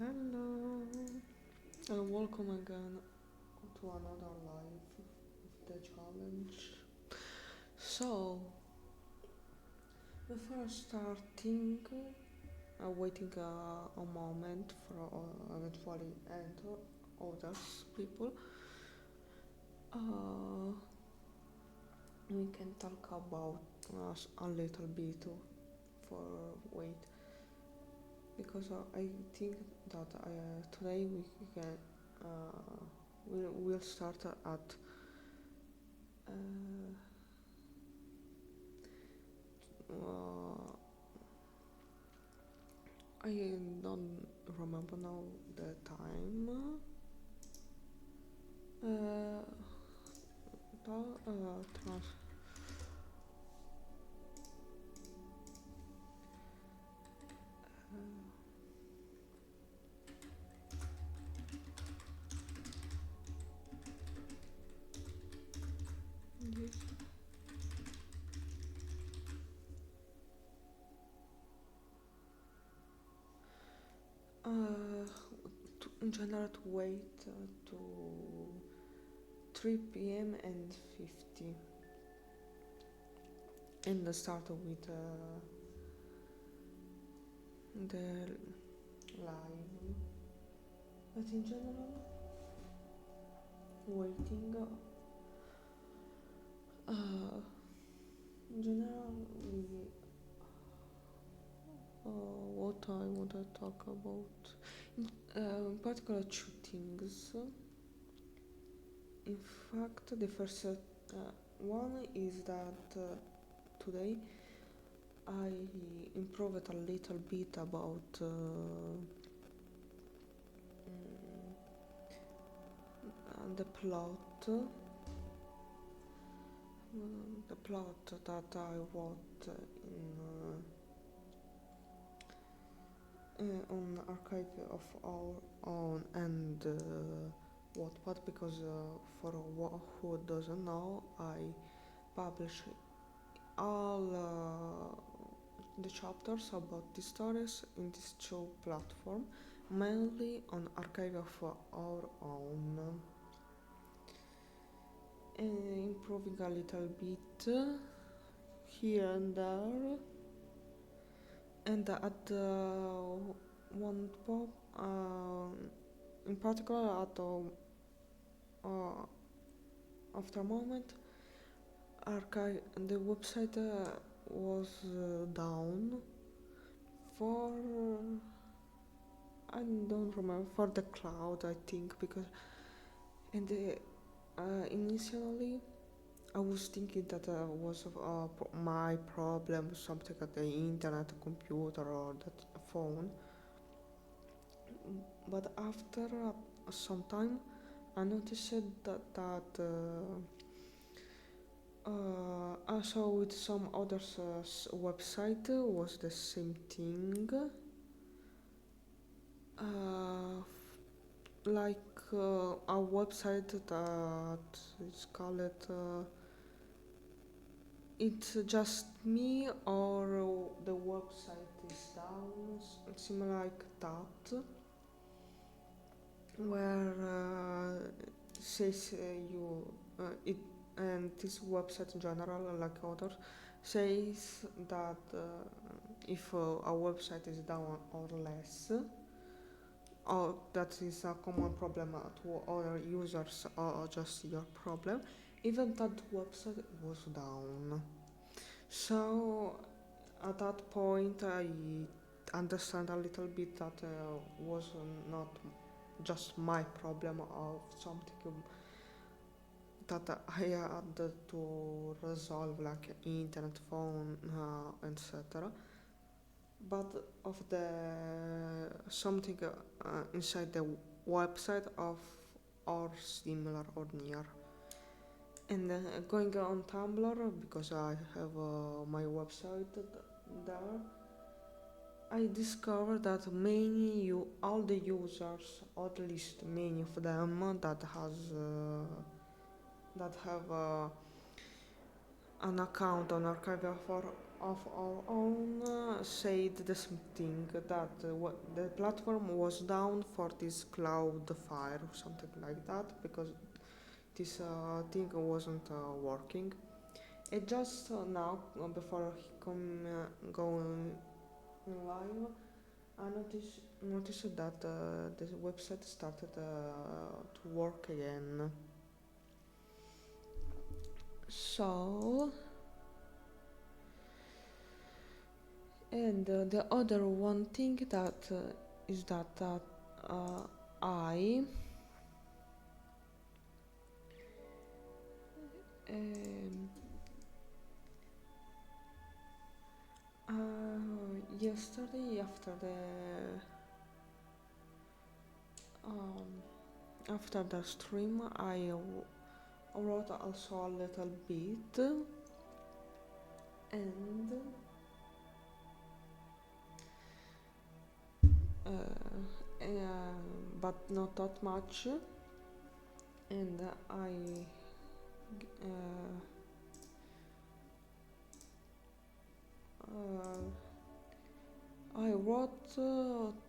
Hello, and welcome again to another live of the challenge. So, before starting, waiting a moment for eventually enter others people, uh, we can talk about us a little bit for wait because I think that today we can we'll start at uh, I don't remember now the time. Uh, trans. This. In general, to wait to 3 p.m. and 50, and start with the live. But in general, waiting. In general, what I want to talk about, in particular, two things. In fact, the first one is that today I improved a little bit about the plot. The plot that I wrote on archive of our own and Wattpad, because for who doesn't know, I publish all the chapters about the stories in this two platform, mainly on archive of our own. Improving a little bit here and there, and at one pop, in particular at after a moment, archive the website was down for I don't remember, for the cloud, I think, because and initially I was thinking that was my problem, something at the internet, computer, or that phone. But after some time, I noticed that also with some others website was the same thing. Like a website that is called it's just me, or the website is down, similar like that, where says you it and this website in general, like others, says that if a website is down or less, or that is a common problem to other users or just your problem, even that website was down. So at that point I understand a little bit that was not just my problem of something that I had to resolve, like internet, phone, etc. But of the something inside the website of or similar or near. And going on Tumblr, because I have my website there, I discovered that all the users, or at least many of them, that have an account on archive of our own said the same thing, that the platform was down for this cloud fire or something like that, because this thing wasn't working. And just now, before he going live, I noticed that the website started to work again. So, and the other one thing that is that I um, yesterday after the stream I wrote also a little bit, and uh, but not that much, and uh, I wrote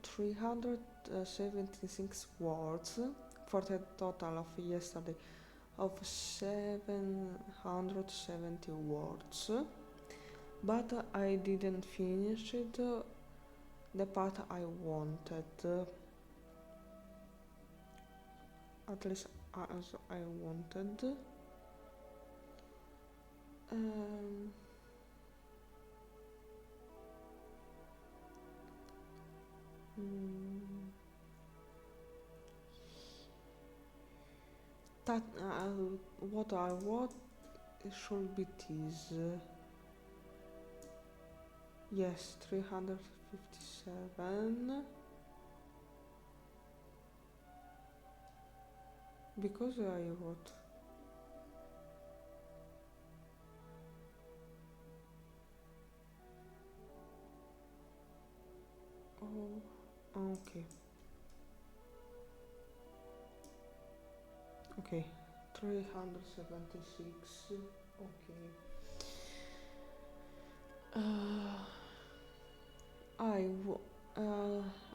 376 words for the total of yesterday of 770 words, but I didn't finish it, the part I wanted, at least as I wanted. Um, mm, that what I wrote should be this. Yes, 357. Because I wrote. Oh, okay. Okay, 376. Okay.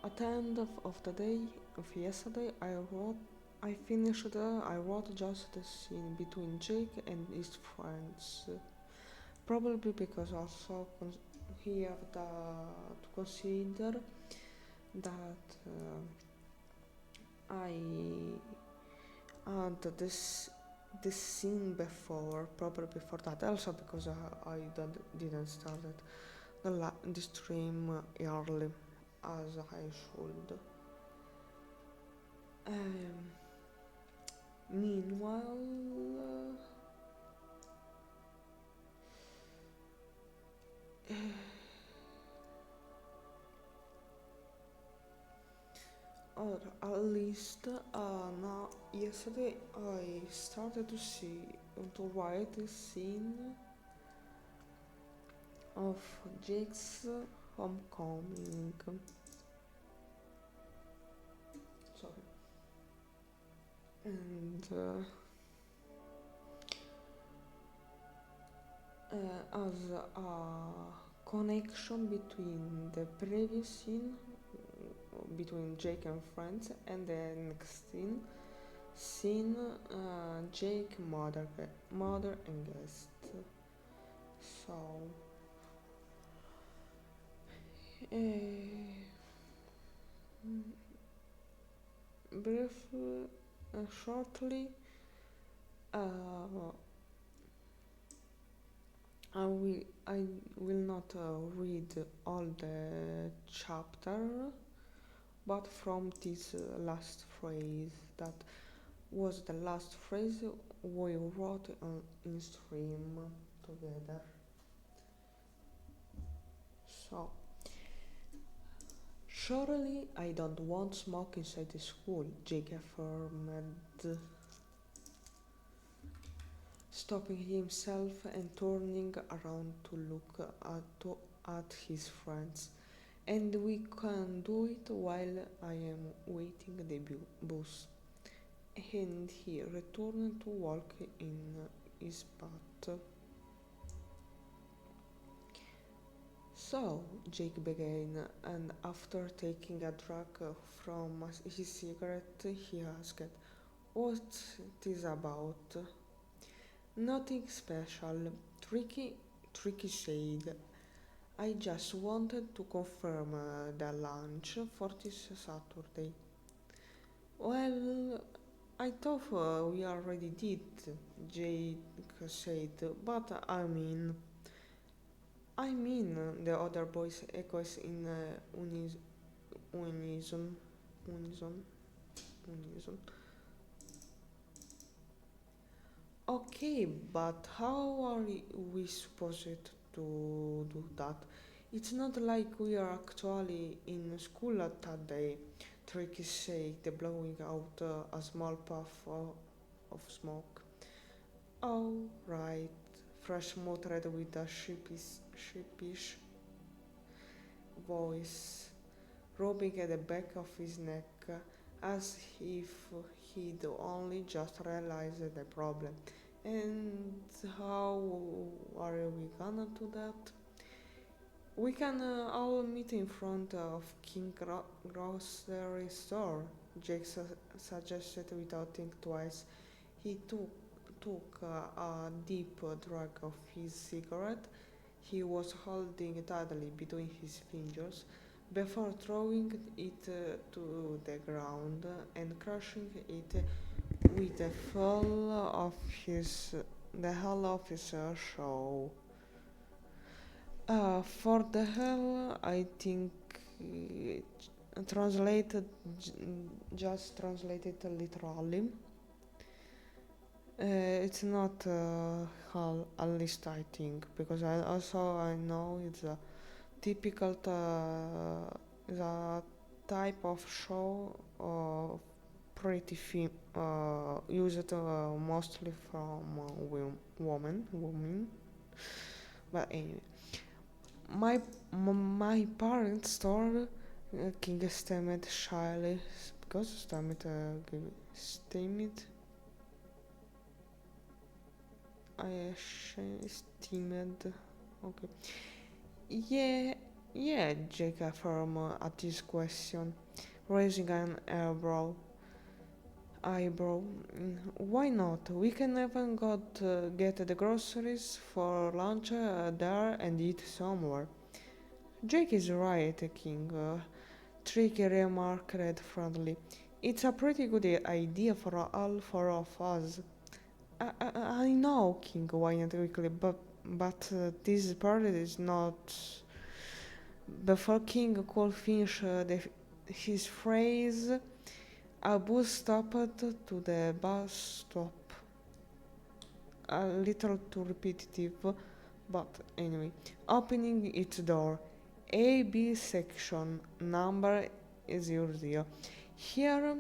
At the end of the day of yesterday, I finished. I wrote just the scene between Jake and his friends. Probably because also he have to consider that I had this scene before, probably before that. Also because I didn't start the stream early as I should. Meanwhile, or at least now yesterday I started to write a scene of Jake's homecoming. Sorry. And as a connection between the previous scene between Jake and friends and the next scene Jake mother and guest. So briefly, shortly, I will not read all the chapter, but from this last phrase, that was the last phrase we wrote in stream together. So, surely I don't want smoke inside the school, Jake affirmed, stopping himself and turning around to look at his friends. And we can do it while I am waiting the bus. And he returned to walk in his path. So, Jake began, and after taking a drag from his cigarette, he asked, "What it is about?" "Nothing special," Tricky said. "I just wanted to confirm the lunch for this Saturday." "Well, I thought we already did," Jake said, "but I mean, the other boys echoes in unison. Unison. Unison. Okay, but how are we supposed to do that? It's not like we are actually in school at that day, Tricky said, blowing out a small puff of smoke. "Oh, right," Fresh muttered with a sheepish voice, rubbing at the back of his neck as if he'd only just realized the problem. "And how are we gonna do that?" "We can all meet in front of King Grocery Store," Jake suggested without thinking twice. He took a deep drag of his cigarette he was holding tightly between his fingers before throwing it to the ground and crushing it with the hull of his show. For the hell, I think translated, just translated literally. It's not hell, at least I think, because I know it's a typical is a type of show used mostly from women. But anyway, my parents store King stammered shyly because stammered. I esteemed. Okay. Yeah, yeah, Jake affirmed at this question, raising an eyebrow. Why not? We can even get the groceries for lunch there and eat somewhere. Jake is right, King. Tricky remarked friendly. It's a pretty good idea for all four of us. I know, King whined quickly, but this part is not. Before King could finish his phrase, a bus stopped to the bus stop. A little too repetitive, but anyway. Opening its door. AB section, number 00. Here,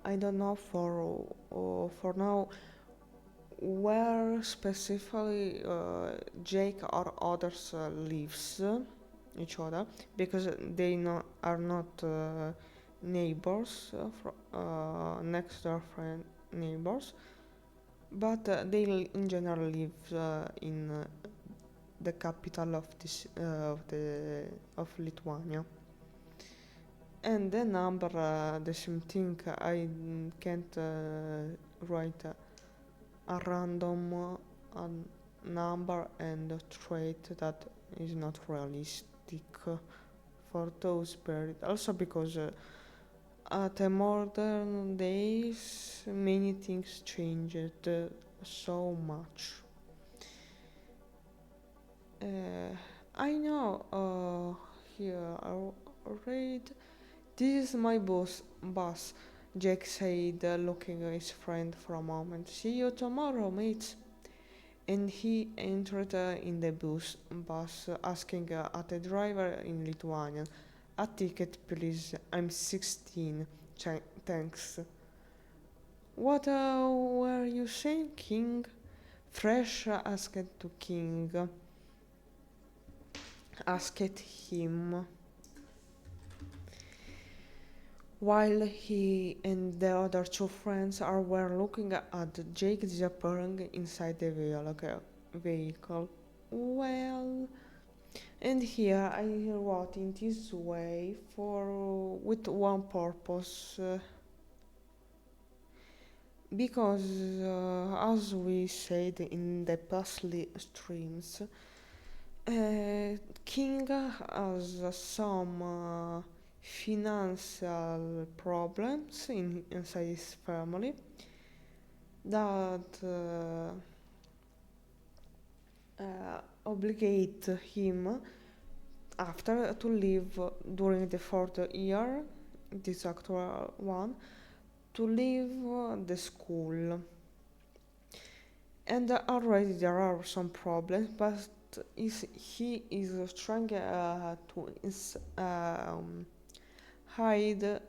I don't know for now where specifically Jake or others lives each other because they are not neighbors, next door friend neighbors, but they in general live in the capital of this of Lithuania. And the number, the same thing. I can't write a random number and a trait that is not realistic for those periods. Also because at the modern days many things changed so much. I know here I read this is my boss, Jack said, looking at his friend for a moment. "See you tomorrow, mates." And he entered in the bus asking at the driver in Lithuanian, "A ticket, please. I'm 16. Thanks." "What were you saying, King?" Fresh asked to King. Asked him. While he and the other two friends were looking at Jake disappearing inside the vehicle. "Well," And here I wrote in this way for with one purpose, because as we said in the past streams, King has some financial problems inside his family that obligate him after to leave during the fourth year, this actual one, to leave the school. And already there are some problems, but he is trying to hide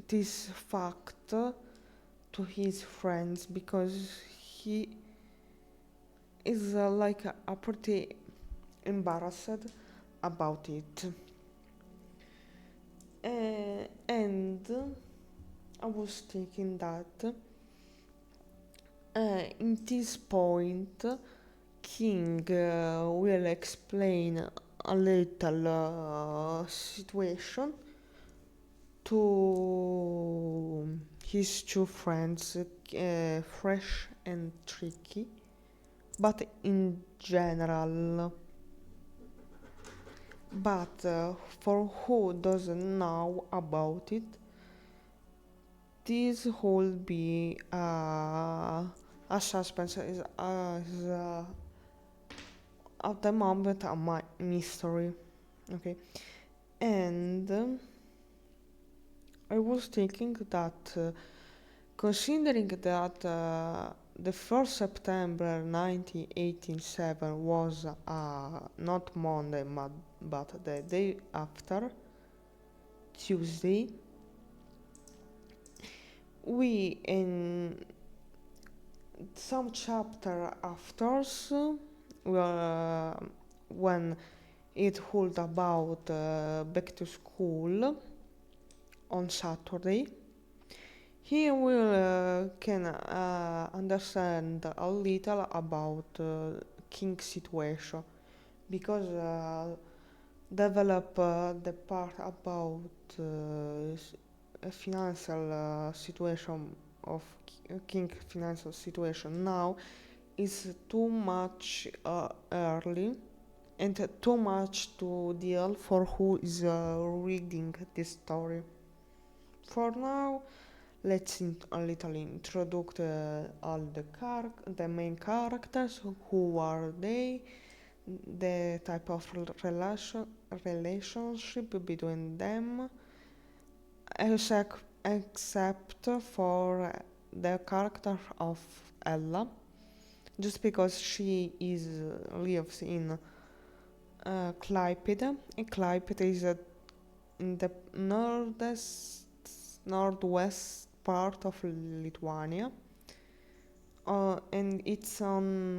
this fact to his friends, because he is like a pretty embarrassed about it. And I was thinking that in this point, King will explain a little situation to his two friends, Fresh and Tricky, but in general. But for who doesn't know about it, this will be a suspense is at the moment a mystery. Okay, and I was thinking that considering that the 1st September 1987 was not Monday but the day after, Tuesday, we in some chapter afters, when it hold about back to school on Saturday, he will can understand a little about King's situation, because develop the part about financial situation of King financial situation now is too much early and too much to deal for who is reading this story. For now, let's a little introduce all the main characters. Who are they? The type of relationship between them, except for the character of Ella, just because she lives in Klaipėda. Klaipėda is in the northwest part of Lithuania, and it's on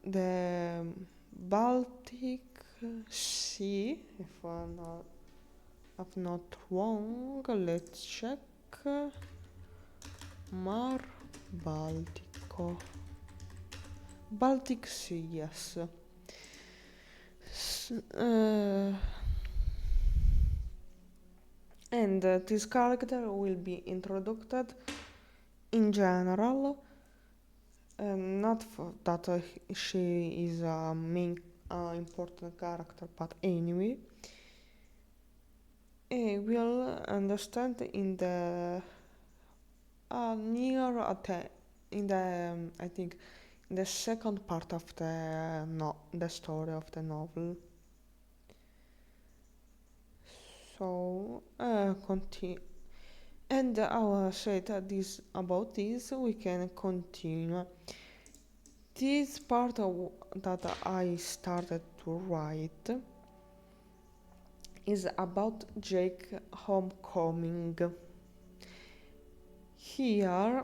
the Baltic Sea, if I'm not wrong. Let's check. Mar Baltico. Baltic Sea, yes. And this character will be introduced in general, not for that she is a main important character, but anyway, we'll understand in the in the I think in the second part of the story of the novel. So continue, and I will say that about this we can continue. This part that I started to write is about Jake homecoming. Here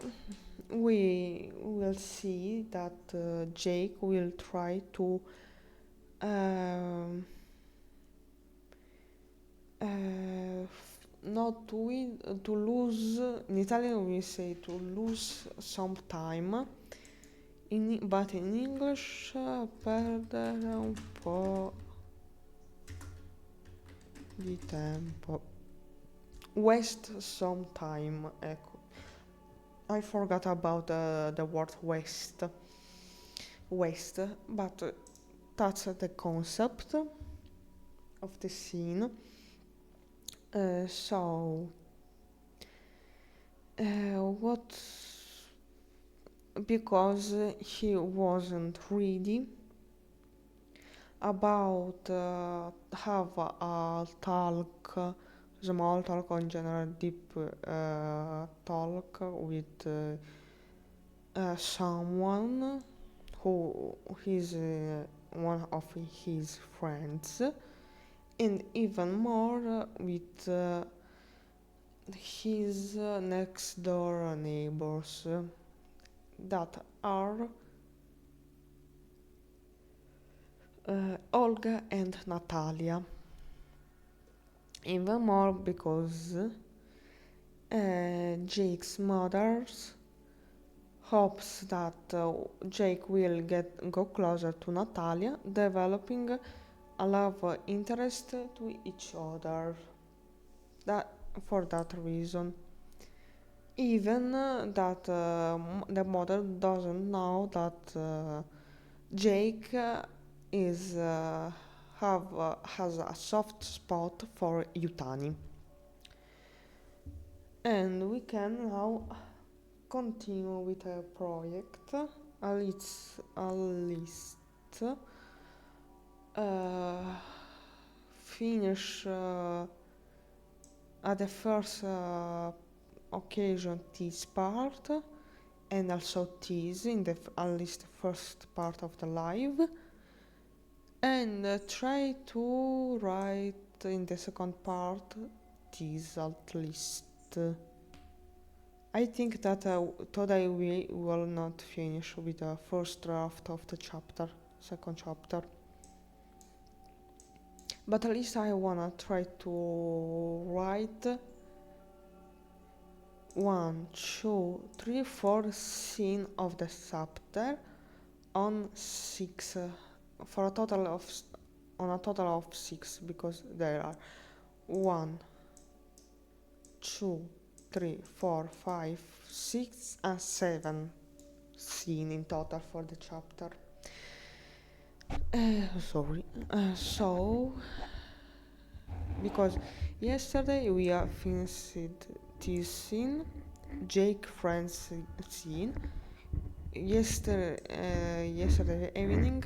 we will see that Jake will try to not to win, to lose. In Italian we say to lose some time But in English perdere un po' di tempo. Waste some time, ecco. I forgot about the word waste. Waste, but that's the concept of the scene. So, what? Because he wasn't ready about have a talk, small talk, or in general deep talk with someone who is one of his friends, and even more with his next door neighbors that are Olga and Natalia. Even more because Jake's mother hopes that Jake will go closer to Natalia, developing a love interest to each other. That for that reason. Even that the mother doesn't know that Jake has a soft spot for Yutani. And we can now continue with a project. At least finish at the first occasion this part, and also this in the at least first part of the live, and try to write in the second part this at least. I think that today we will not finish with the first draft of the second chapter. But at least I wanna try to write 1, 2, 3, 4 scene of the chapter on 6 for a total of 6, because there are 1, 2, 3, 4, 5, 6 and 7 scene in total for the chapter. So because yesterday we have finished this scene, Jake friends scene. Yesterday evening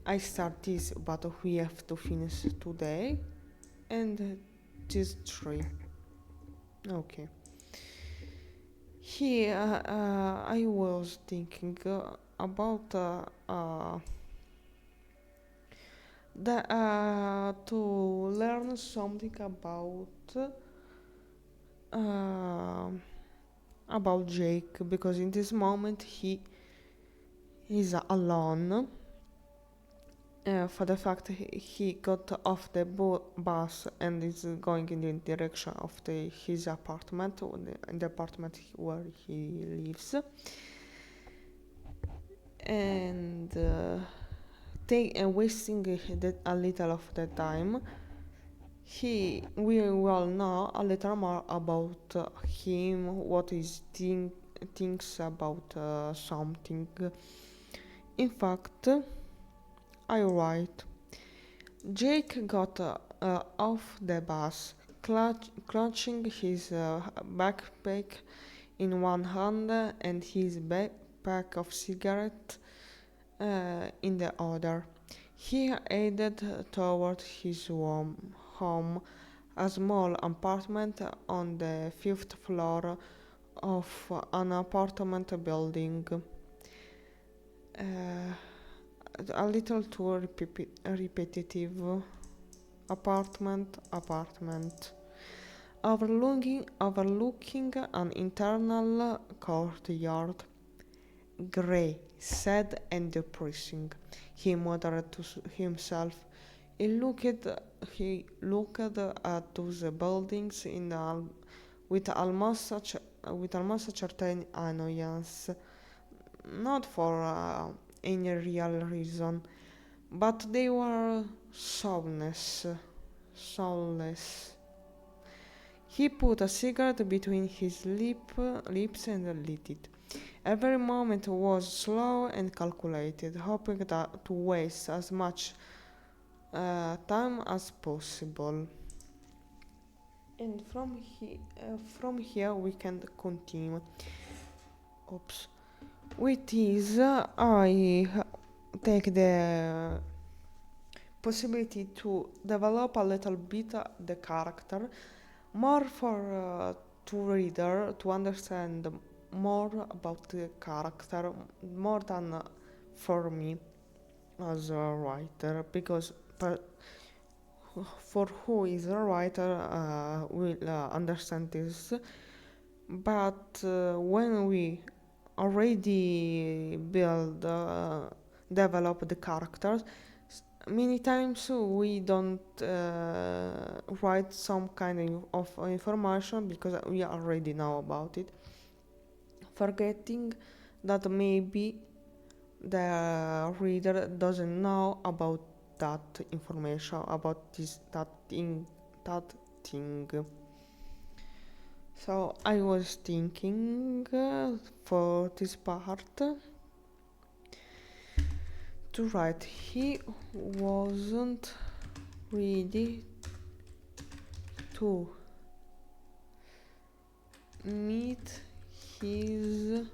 I start this, but we have to finish today, and this 3. Okay. Here I was thinking about to learn something about Jake, because in this moment he is alone. For the fact he got off the bus and is going in the direction of his apartment, the apartment where he lives, and wasting a little of the time. We will know a little more about him, what he thinks about something. In fact, I write, Jake got off the bus, clutching his backpack in one hand and his backpack of cigarettes in the other. He headed toward his home, a small apartment on the 5th floor of an apartment building. A little too repetitive. Apartment. Overlooking an internal courtyard. Grey, sad and depressing, he muttered to himself. He looked at those buildings with almost a certain annoyance. not for any real reason, but they were soulless. He put a cigarette between his lips and lit it. Every moment was slow and calculated, hoping to waste as much time as possible. And from here we can continue. Oops. With this, I take the possibility to develop a little bit the character, more for to reader to understand more about the character, more than for me as a writer, because for who is a writer will understand this, but when we already develop the characters, many times we don't write some kind of information because we already know about it, forgetting that maybe the reader doesn't know about that information, about that thing. So I was thinking for this part to write he wasn't ready to meet his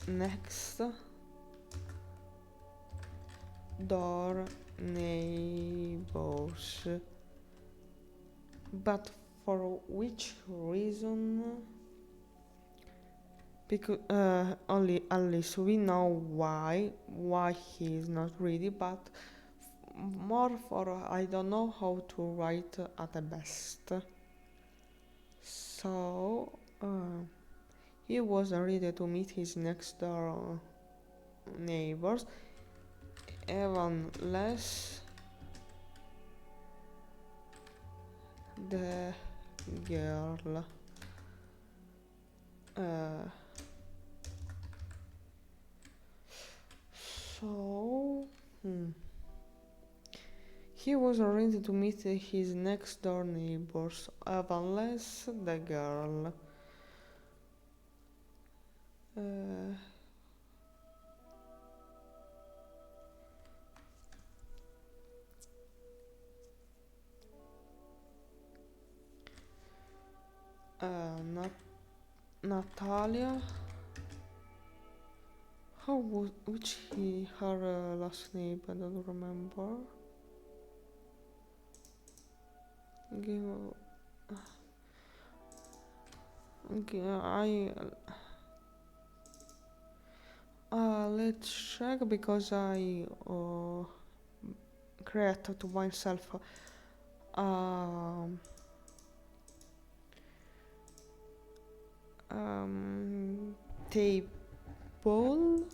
next door neighbors. But for which reason? Because only at least we know why he is not ready, but more for I don't know how to write at the best. So he wasn't ready to meet his next door neighbors, even less the girl. So he was ready to meet his next door neighbors, unless the girl. Natalia. Which her last name? I don't remember. Let's check because I create to myself table.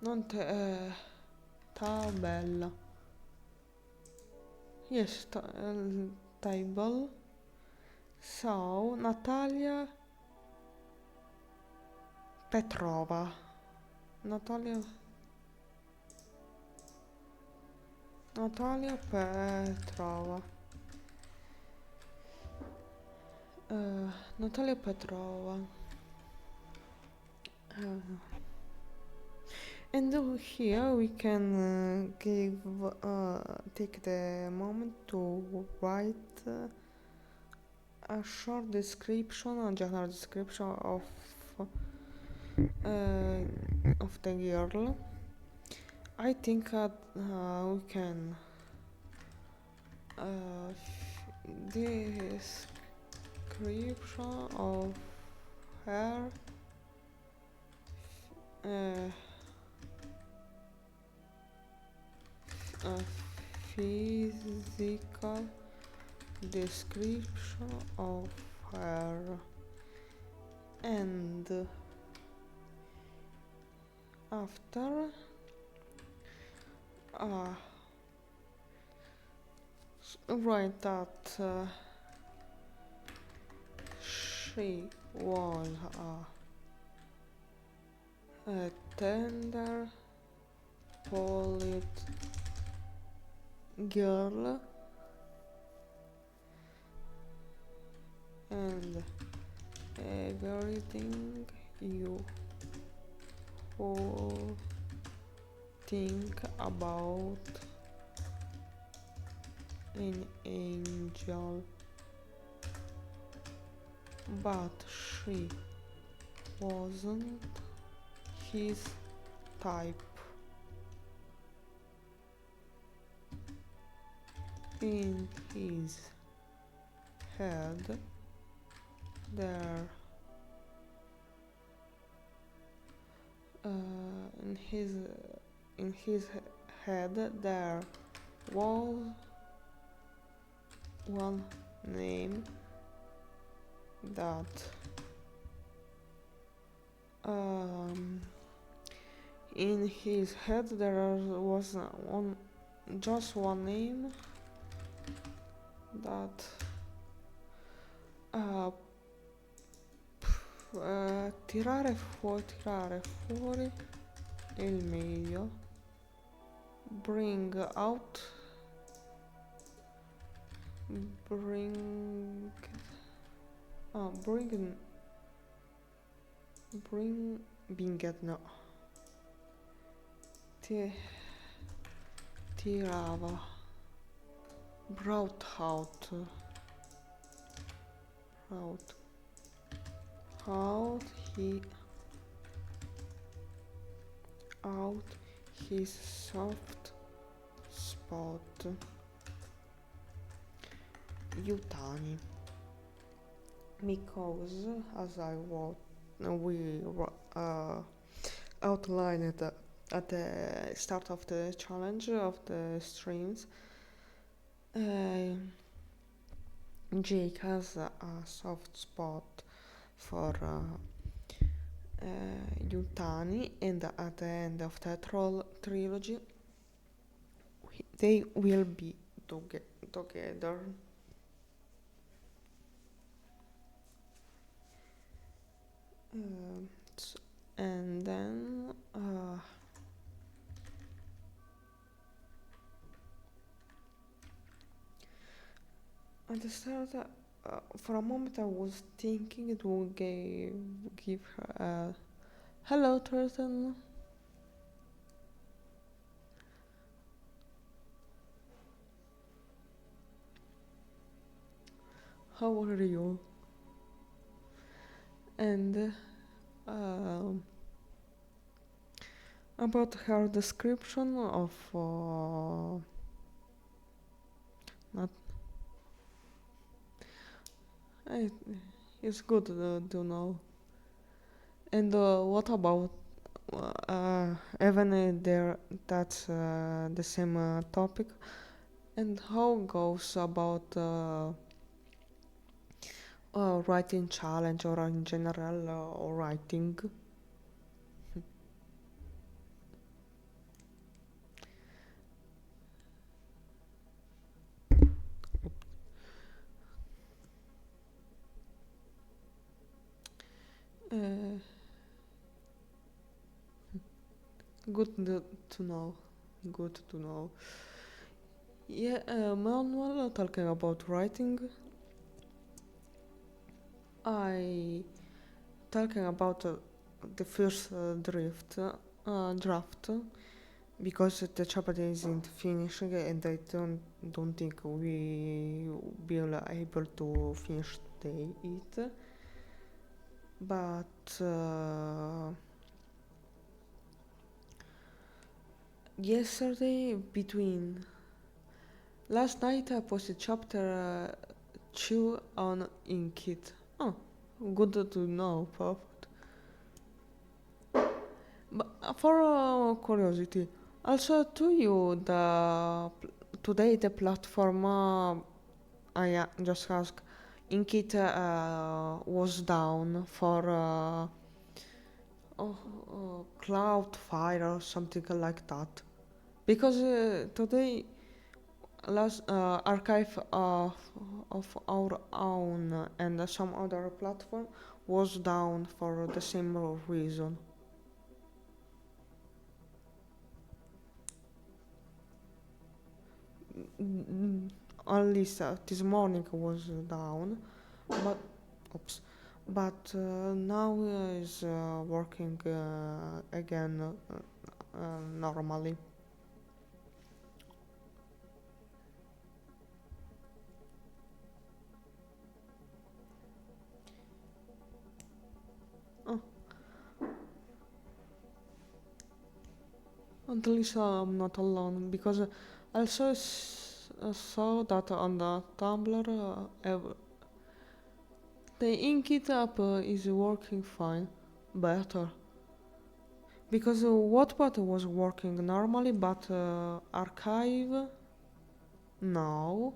Non tabella. Yes, table. So Natalia Petrova. Natalia Petrova. Natalia Petrova. And here we can take the moment to write a short description, a general description of the girl. I think we can description of her physical description of her, and after write that she was a tender, polite girl, and everything you would think about an angel, but she wasn't his type. In his head there in his head there was one name that in his head there was just one name that tirare fuori il meglio, bring out, bring it, no, tirava, brought out his soft spot, Yutani, because as we outlined at the start of the challenge of the streams, Jake has a soft spot for Yutani, and at the end of the trilogy they will be together. And then at the start, for a moment I was thinking it would give her a hello turtle. How are you? And about her description of not it's good to know. And what about even there that's the same topic, and how goes about writing challenge or in general writing? Good to know. Good to know. Yeah, Manuel, talking about writing, I talking about the first draft, because the chapter isn't finishing and I don't think we will able to finish it. But yesterday, between last night, I posted chapter 2 on Inkit. Oh, good to know, perfect. But for curiosity, also to you, today the platform I just asked, Inkit was down for Cloudflare or something like that. Because today last archive of our own and some other platform was down for the same reason. At least this morning was down, but oops, but now is working again normally. Oh, at least I'm not alone because I also saw that on the Tumblr the Inkit app is working fine, better. Because Wattpad was working normally, but Archive, no.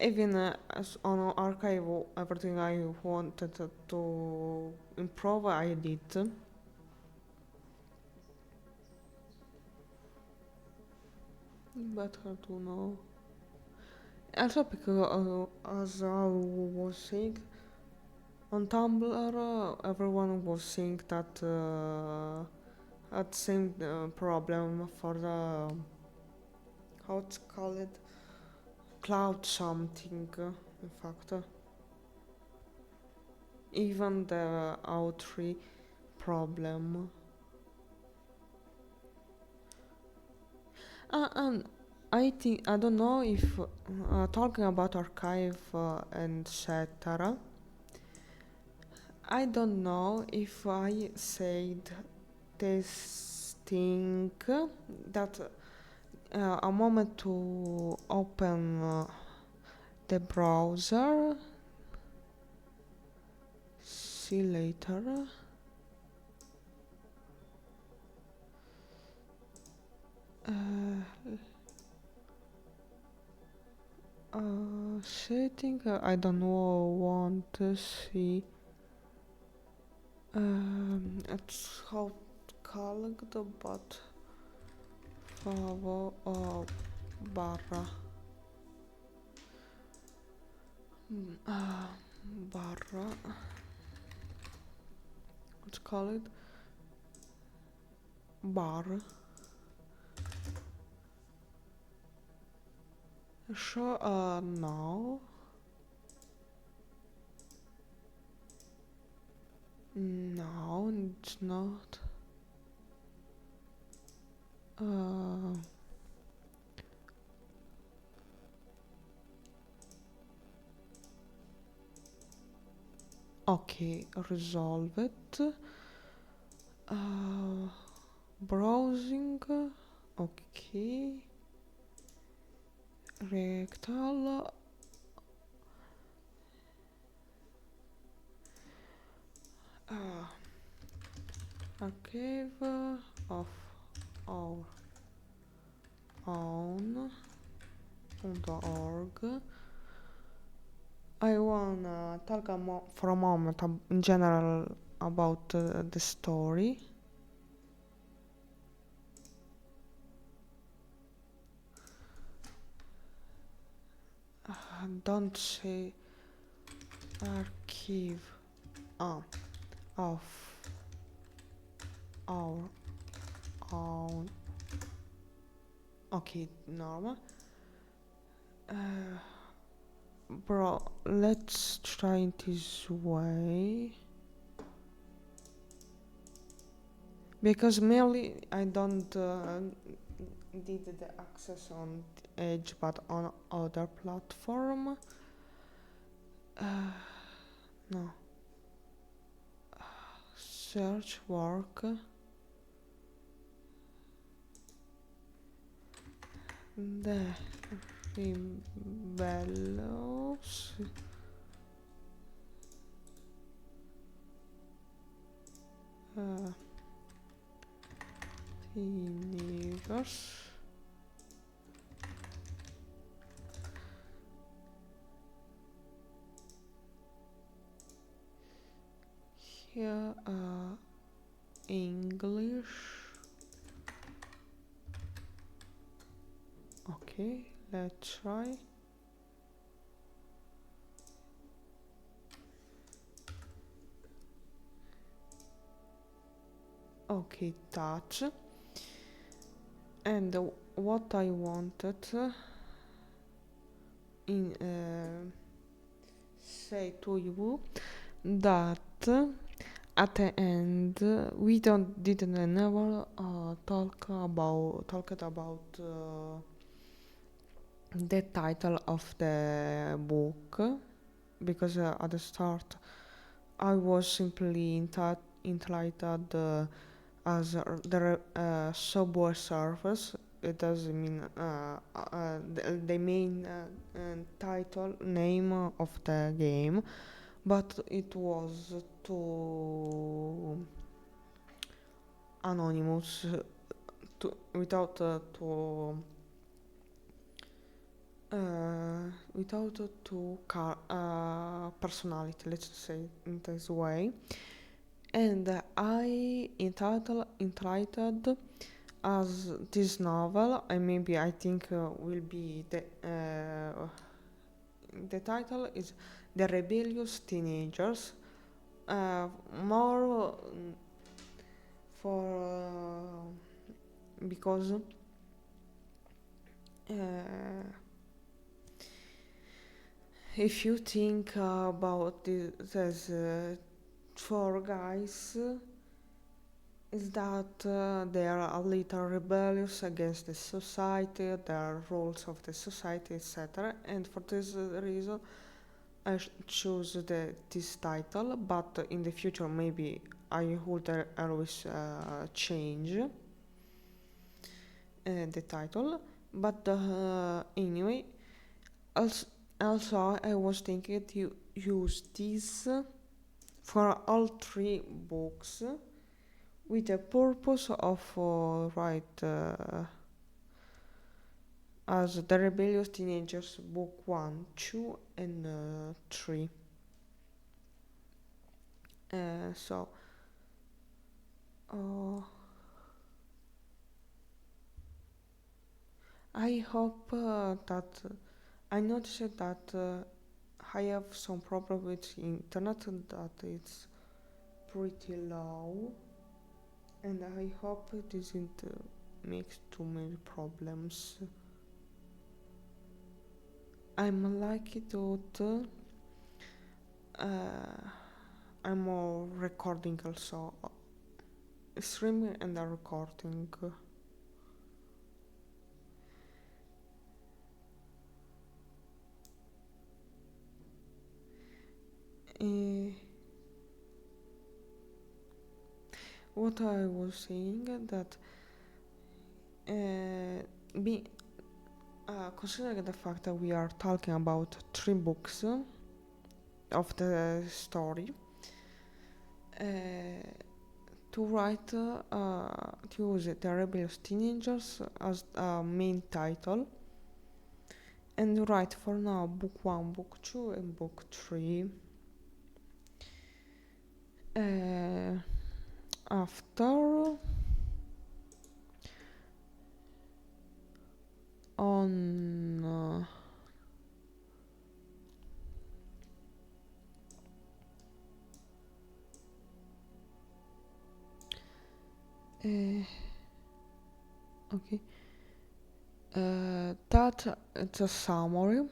Even as on Archive, everything I wanted to improve, I did. Better to know. Also, because as I was saying, on Tumblr, everyone was saying that had same problem for the how it's called cloud something. In fact, even the O3 problem. And I think I don't know if talking about archive and etc. I don't know if I said this thing that a moment to open the browser. See later. Setting. I don't know. Want to see. It's how called, but favor barra barra. Let's call it bar. Sure. No. No, it's not. Okay, resolve it. Browsing. Okay. Rectal. Archive of our own.org. I wanna talk for a moment in general about the story. Don't say archive of our own. Okay, normal. Bro, let's try it this way. Because mainly I don't did the access on Edge, but on other platform. No. Search work. The rebellos. Teenagers. Here English. Okay. Okay, let's try. Okay, touch. And what I wanted in say to you that at the end we didn't never talked about the title of the book, because at the start I was simply entitled as the subway surface. It doesn't mean the main title name of the game, but it was too anonymous, without personality, let's say in this way. And I entitled as this novel, and maybe I think will be the title is The Rebellious Teenagers. More for because if you think about this as four guys, is that they are a little rebellious against the society, the rules of the society, etc. And for this reason, I choose this title. But in the future, maybe I would always change the title. But anyway, also I was thinking to use this for all three books, with the purpose of write as The Rebellious Teenagers book 1, 2 and 3. So I hope that I noticed that I have some problem with internet, that it's pretty low, and I hope it doesn't make too many problems. I'm like it I'm recording also, streaming and recording. What I was saying that considering the fact that we are talking about three books of the story, to write to use The Rebellious Teenagers as a main title, and write for now book 1, book 2 and book 3. After on okay, that it's a summary.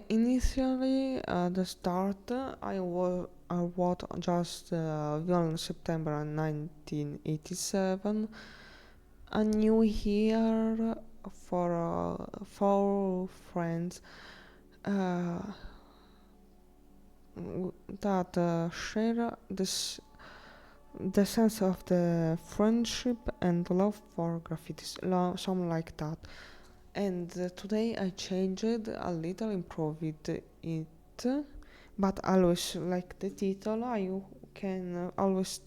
Initially, the start, I wrote just on September 1987, a new year for four friends that share the sense of the friendship and love for graffiti, something like that. And today I changed a little, improved it, but always like the title, I can always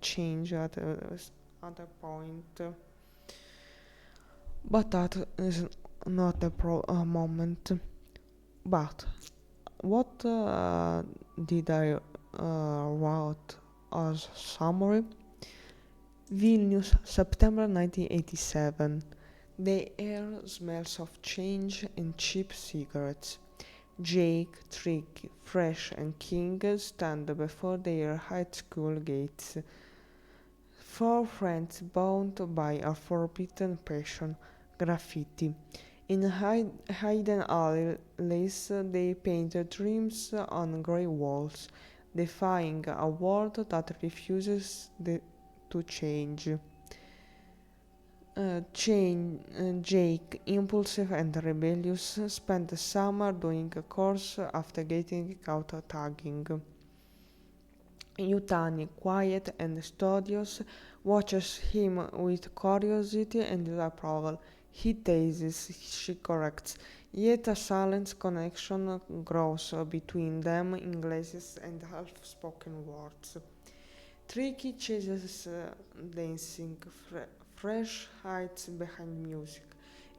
change at other point. But that is not the moment. But what did I write as summary? Vilnius, September 1987. The air smells of change and cheap cigarettes. Jake, Tricky, Fresh, and King stand before their high school gates. Four friends bound by a forbidden passion, graffiti. In hidden alleys, they paint their dreams on grey walls, defying a world that refuses to change. Jake, impulsive and rebellious, spent the summer doing a course after getting out tagging. Yutani, quiet and studious, watches him with curiosity and disapproval. He teases, she corrects, yet a silent connection grows between them in glances and half-spoken words. Tricky chases dancing, Fresh hides behind music,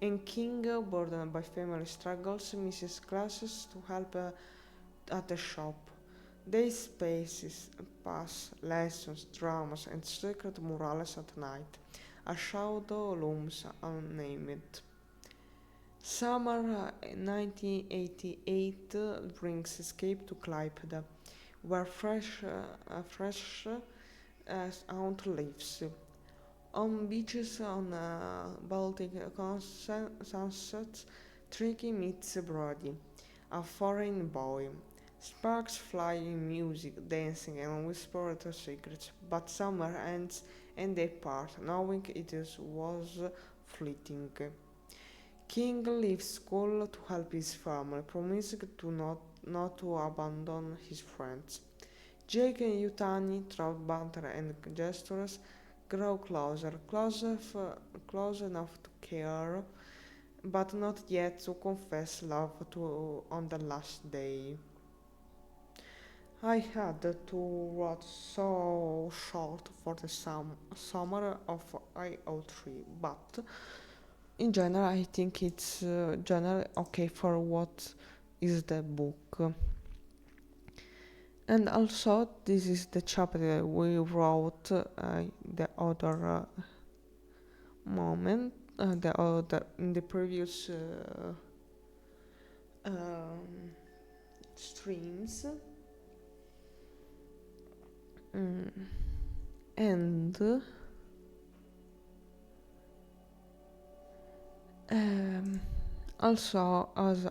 and King, burdened by family struggles, misses classes to help at the shop. Days spaces pass, lessons, dramas, and secret murals at night. A shadow looms unnamed. Summer 1988 brings escape to Klaipeda, where fresh aunt lives. On beaches on Baltic sunsets, Tricky meets Brody, a foreign boy. Sparks fly in music, dancing, and whispered secrets, but summer ends and they part, knowing was fleeting. King leaves school to help his family, promising not to abandon his friends. Jake and Yutani, through banter and gestures, grow close enough to care, but not yet to confess love on the last day. I had to write so short for the summer of I03, but in general I think it's generally okay for what is the book. And also this is the chapter we wrote the other moment, the other in the previous streams. And also as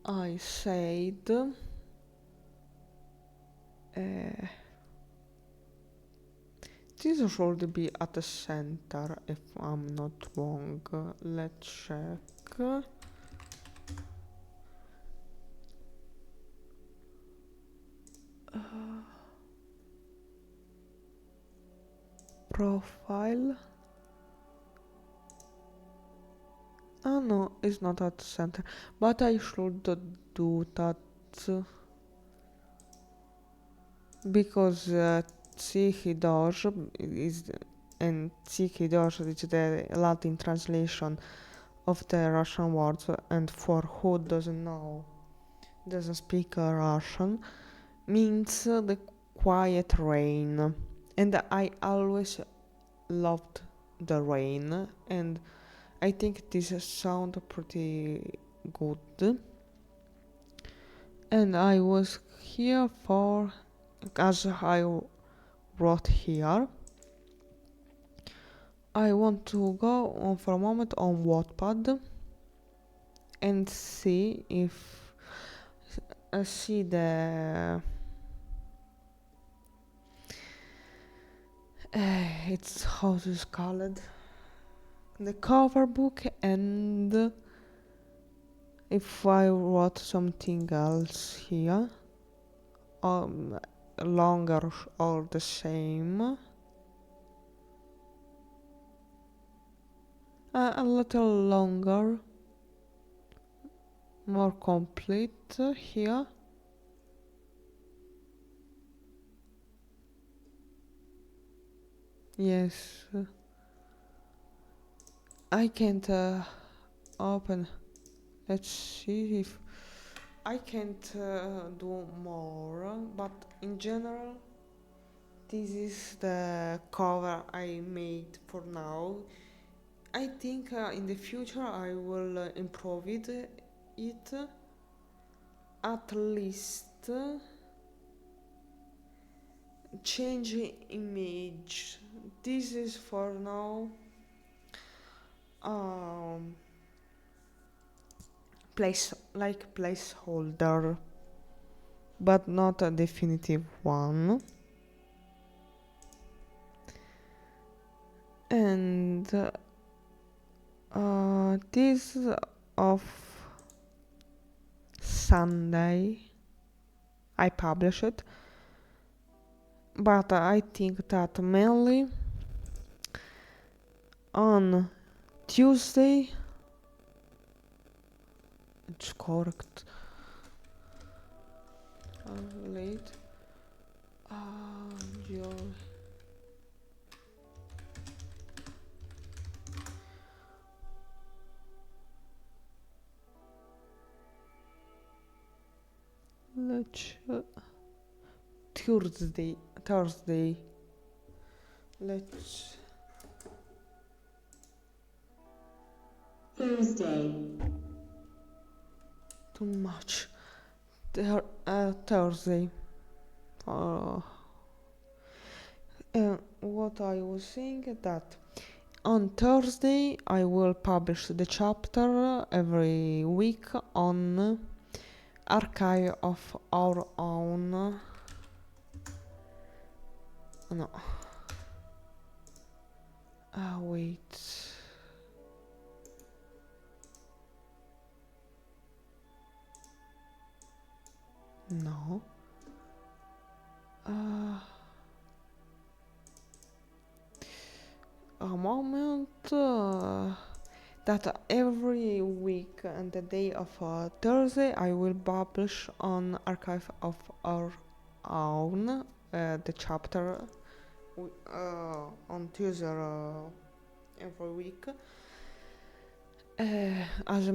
I said, this should be at the center if I'm not wrong. Let's check. Profile. Oh no, it's not at the center, but I should do that because Tikhiy Dozhd is and Tikhiy Dozhd is the Latin translation of the Russian words, and for who doesn't speak Russian, means the quiet rain, and I always loved the rain, and I think this sound pretty good. And I was here for, as I wrote here, I want to go on for a moment on Wattpad and see if see the it's how it's called, the cover book, and if I wrote something else here, longer or the same, a little longer, more complete here. Yes, I can't open. Let's see if I can't do more, but in general this is the cover I made for now. I think in the future I will improve it at least change image. This is for now um, placeholder, but not a definitive one. And this of Sunday I publish it, but I think that mainly on Tuesday, it's correct, late, your let's Thursday, let's Thursday. Too much. Thursday. What I was saying that on Thursday I will publish the chapter every week on Archive of Our Own. No. Wait. No. A moment. That every week and the day of Thursday I will publish on Archive of Our Own the chapter on Tuesday every week as a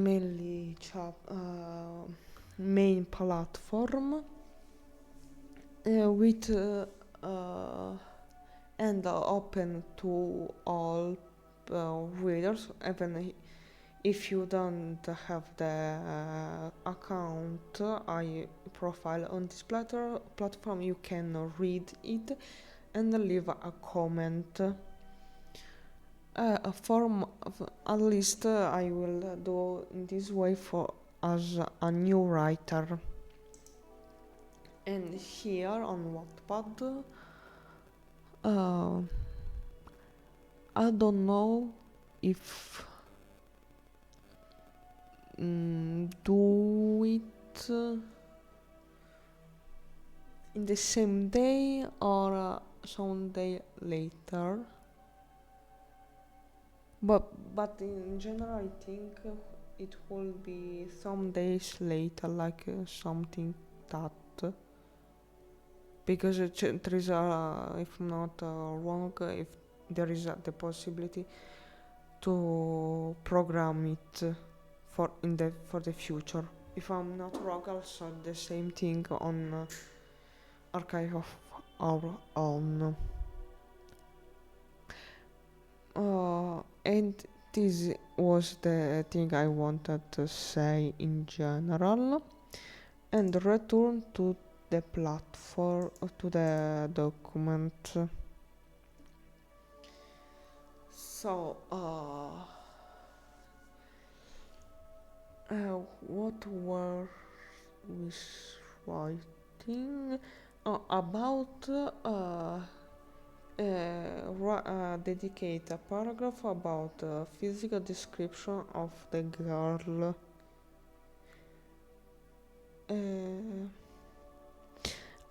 main platform with and open to all readers, even if you don't have the account I profile on this platform, you can read it and leave a comment. At least I will do in this way for as a new writer. And here on Wattpad, I don't know if do it in the same day or some day later. But in general, I think it will be some days later, like something that. Because there is if not wrong, if there is the possibility to program it for the future. If I'm not wrong, also the same thing on Archive of Our Own. And this was the thing I wanted to say in general, and return to the platform, to the document. So what were we writing about? Dedicate a paragraph about the physical description of the girl.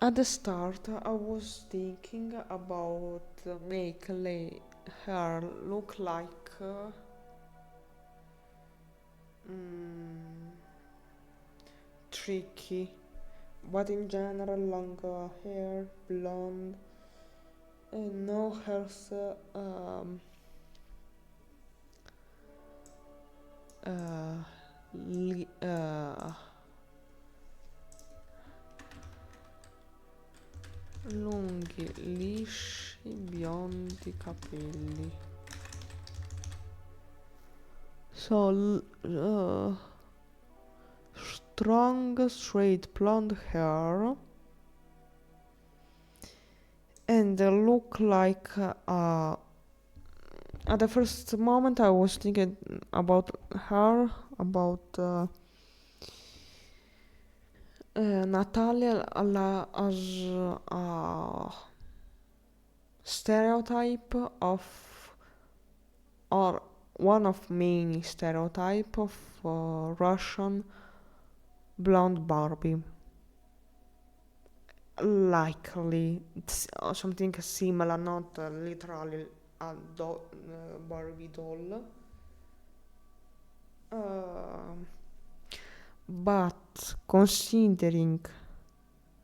At the start, I was thinking about make her look like Tikhiy, but in general, long hair, blonde, no hairs, lunghi, lisci, biondi capelli. So, strong, straight blonde hair. And look like at the first moment I was thinking about her, about Natalia as a stereotype of, or one of many stereotype of Russian blonde Barbie. Likely it's something similar, not literally a Barbie doll. But considering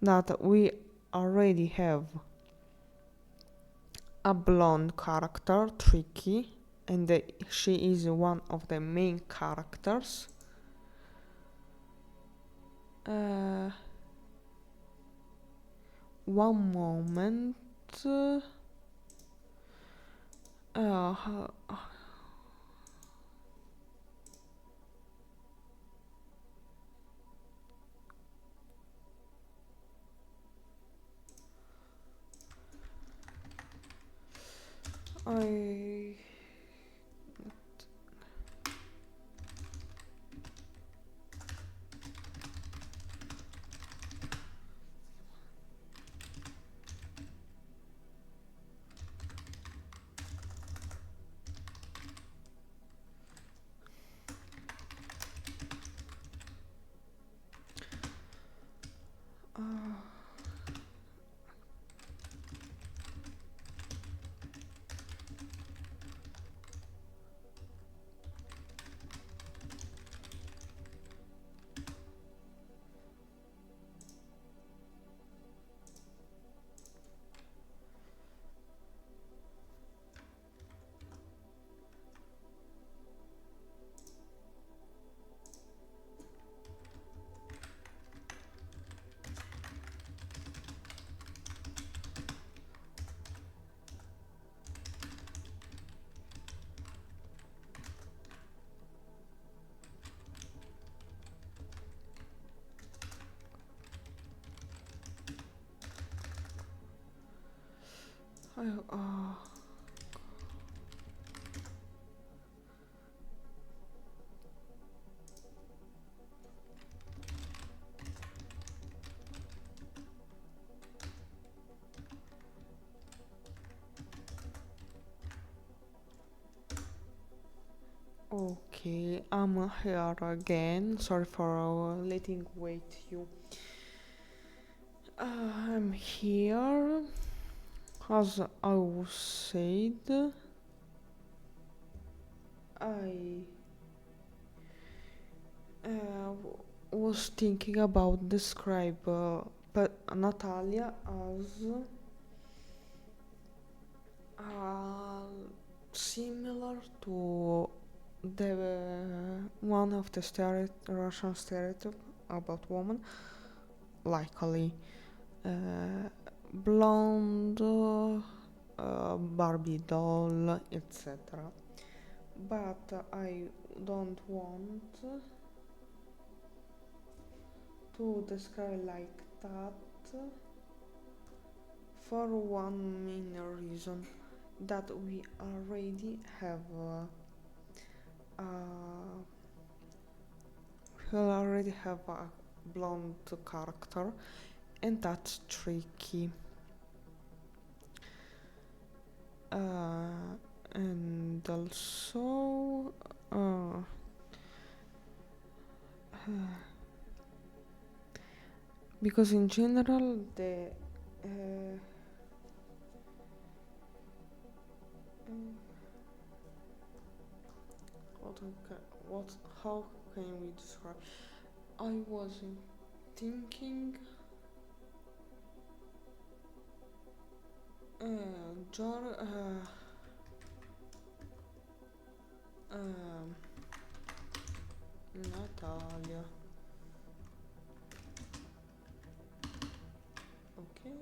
that we already have a blonde character, Tikhiy, and she is one of the main characters. One moment. I Okay, I'm here again. Sorry for letting wait you. I'm here. As I was said, I was thinking about describe Natalia as similar to the one of the Russian stereotype about woman, likely blonde, Barbie doll, etc. But I don't want to describe like that for one main reason, that we already have a blonde character, and that's tricky. And also because in general the how can we describe? I was thinking Natalia. Okay.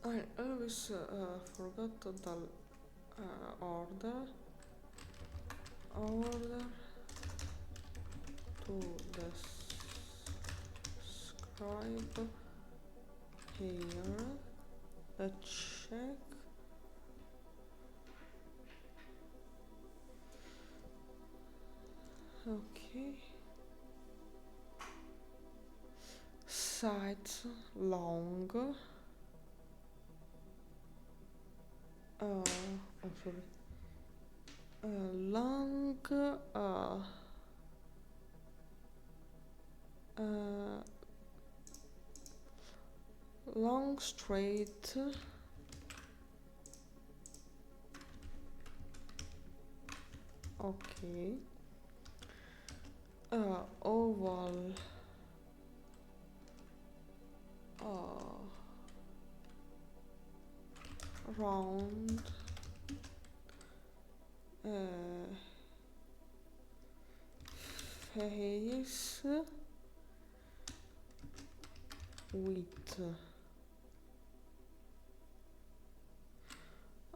I always forgot the order to describe here. Let's check. Okay. Sides long. I'm sorry. Long. Long straight. Okay. Oval. Round. Face width.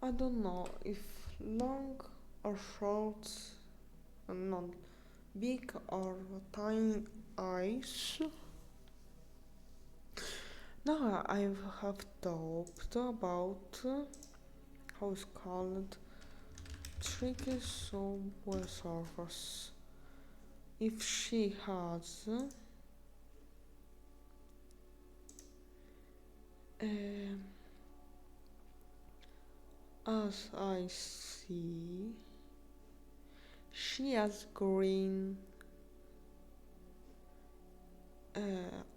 I don't know if long or short, not big or tiny eyes. Now I have talked about how it's called tricky subway surface. If she has as I see, she has green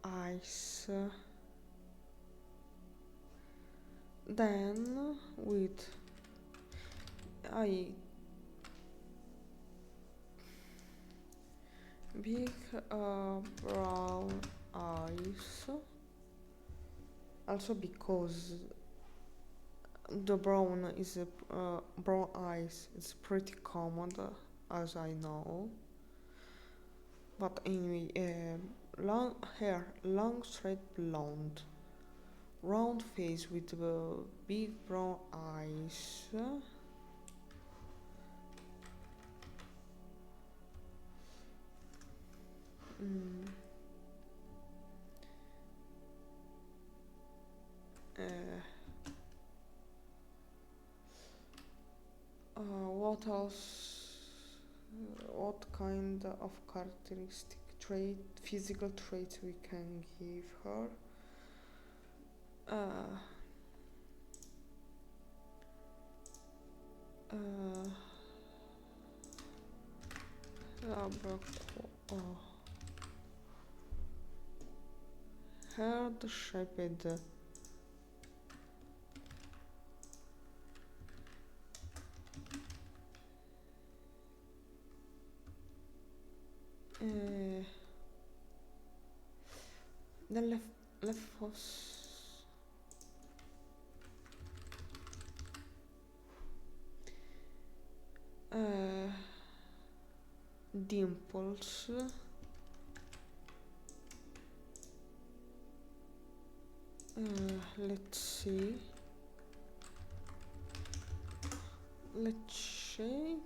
eyes. Then with big brown eyes, also because the brown is brown eyes is pretty common, as I know. But anyway, long hair, long straight blonde, round face with big brown eyes. What else? What kind of characteristic trait, physical traits we can give her? Head shaped. The left was dimples. Let's see. Let's check.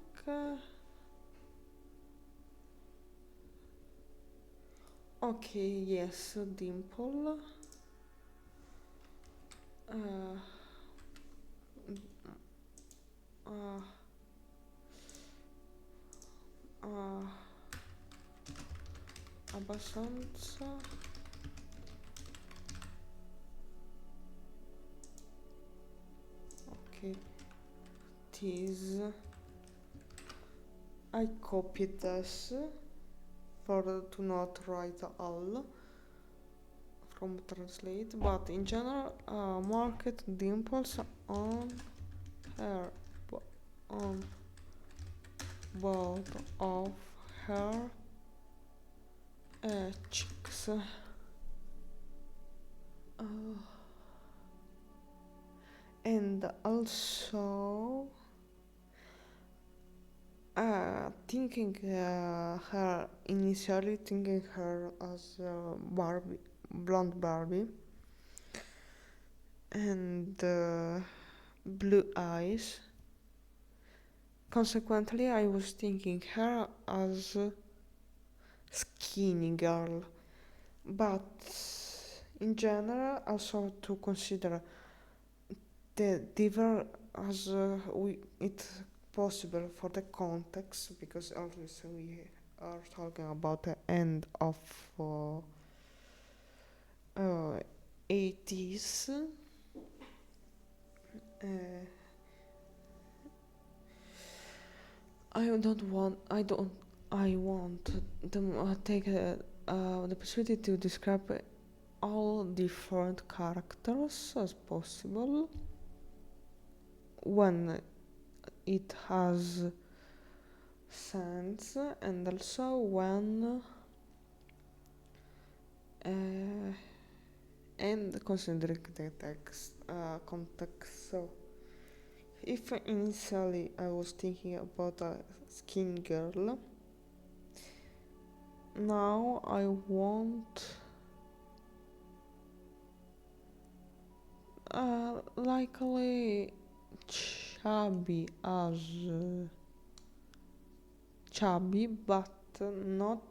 Okay, yes, dimple. Abbastanza. Okay, this. I copied this to not write all from translate, but in general, market dimples on her on both of her cheeks. And also initially thinking her as Barbie, blonde Barbie, and blue eyes. Consequently, I was thinking her as a skinny girl, but in general, also to consider the diver as it's possible for the context, because obviously we are talking about the end of uh, 80s. Uh, I want to take the possibility to describe all different characters as possible when it has sense, and also when and considering the text context. So if initially I was thinking about a skin girl, now I want likely chubby as chubby, but not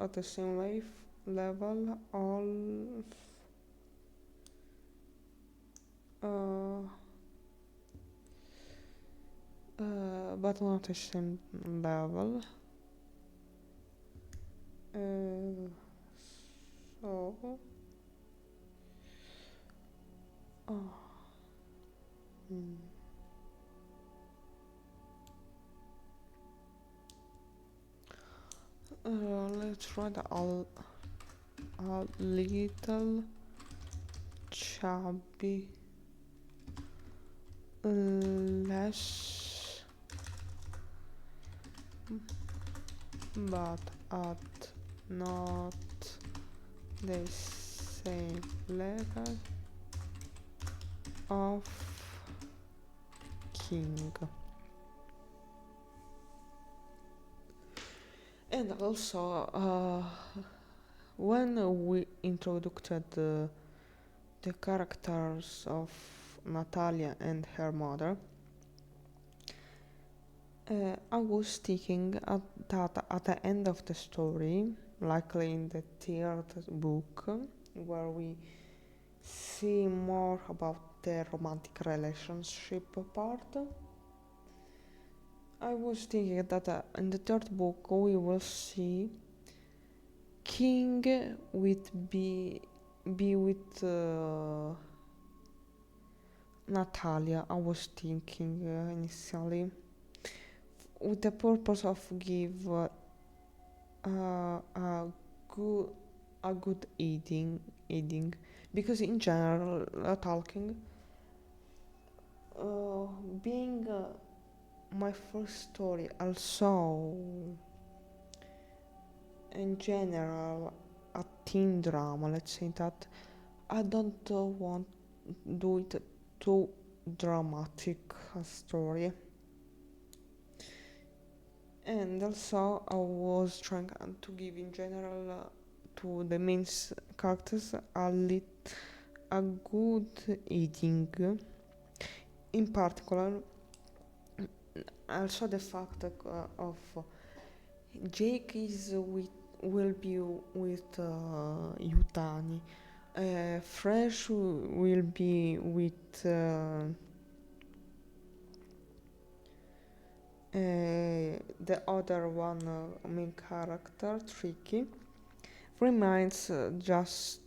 at the same level of but not the same level. So hmm. Let's write a little chubby, less, but at not the same level of king. And also, when we introduced the characters of Natalia and her mother, I was thinking that at the end of the story, likely in the third book, where we see more about the romantic relationship part, I was thinking that in the third book we will see King be with Natalia. I was thinking initially with the purpose of give good a good eating, because in general talking, being my first story, also in general a teen drama, let's say that I don't want do it too dramatic a story. And also I was trying to give in general to the main characters a good ending. In particular, also the fact of Jake will be with Yutani. Fresh will be with the other one main character, Tricky. Remains just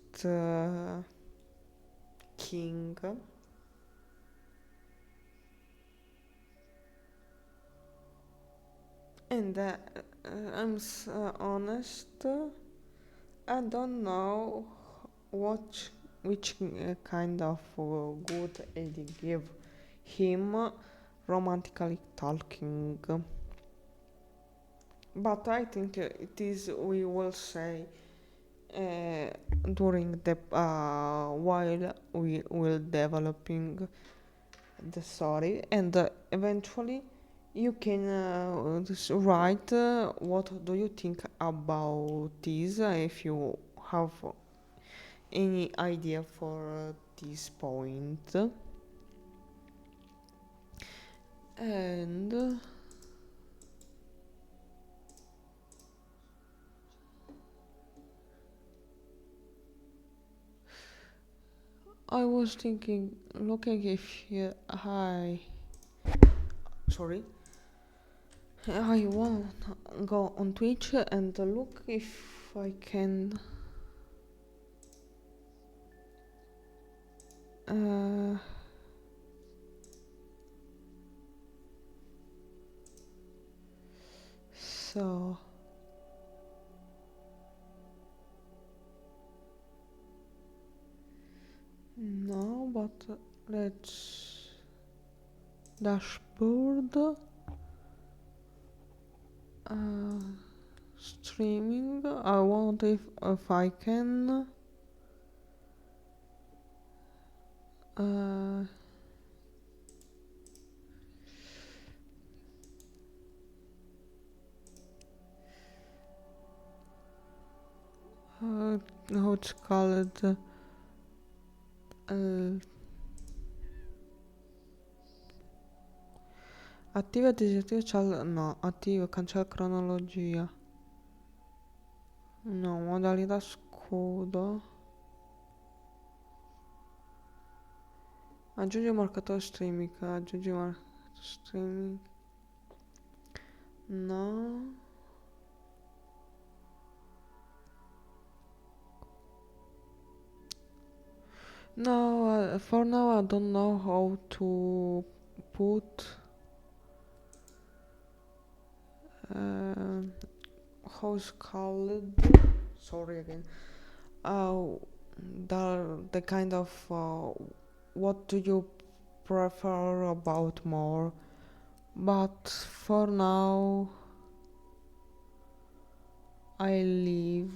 King. And I'm honest, I don't know which kind of good idea give him romantically talking. But I think it is, we will say, during the while we will developing the story, and eventually you can write what do you think about this, if you have any idea for this point. And I was thinking, looking if I want to go on Twitch and look if I can so no, but let's dashboard, streaming. I want if I can how it's called, attiva e disattiva, no, attiva, cancella cronologia, no, modalità scudo, aggiungi marcatore streaming, no, no, for now I don't know how to put how's called, sorry again, the kind of what do you prefer about more, but for now I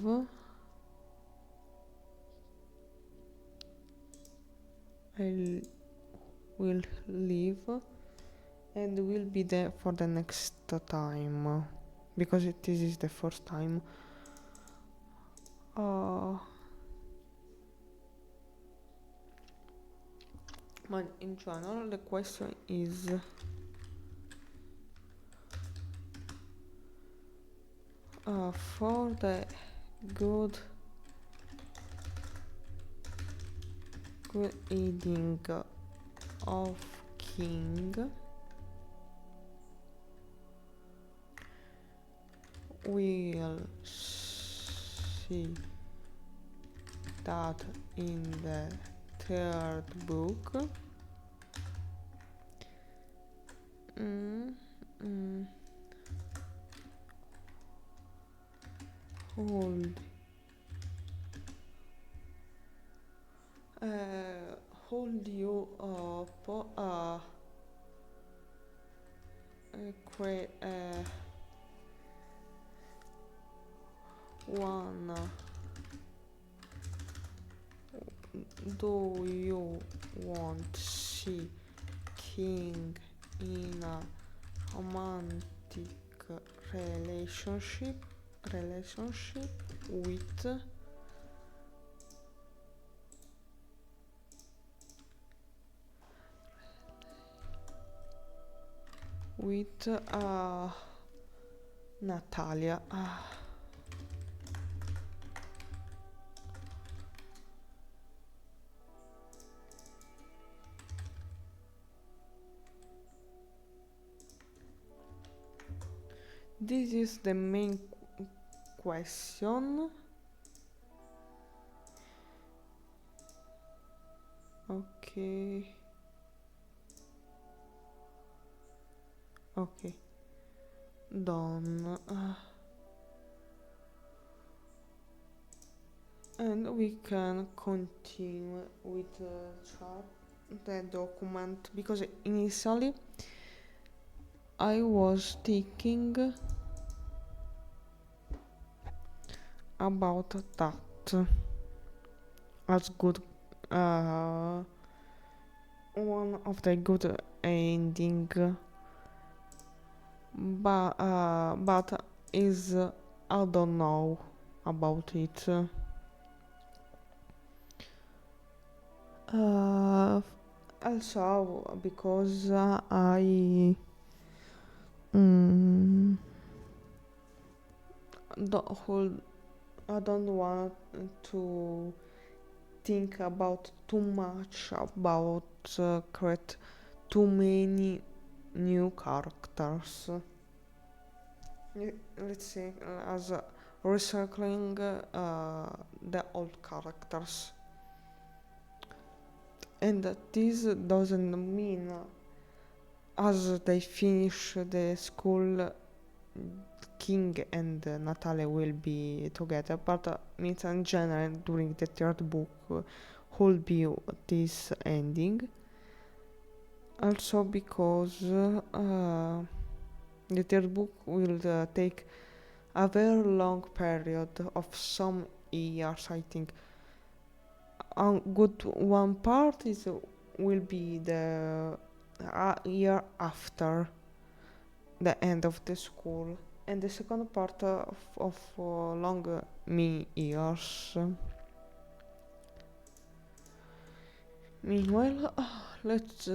will leave and will be there for the next time, because this is the first time. But in general the question is for the good eating of king, we'll see that in the third book. Hold you up, create one. Do you want to see king in a romantic relationship with Natalia? This is the main question. Okay. Done. And we can continue with the document, because initially I was thinking about that as good, one of the good ending, but is I don't know about it. Uh, Also, because mm, don't hold, I don't want to think about too much about create too many new characters. Let's say as recycling the old characters, and this doesn't mean as they finish the school King and Natalia will be together, but means in general during the third book will be this ending. Also because the third book will take a very long period of some years, I think. A good one part is will be the year after the end of the school, and the second part of long many years. Meanwhile, let's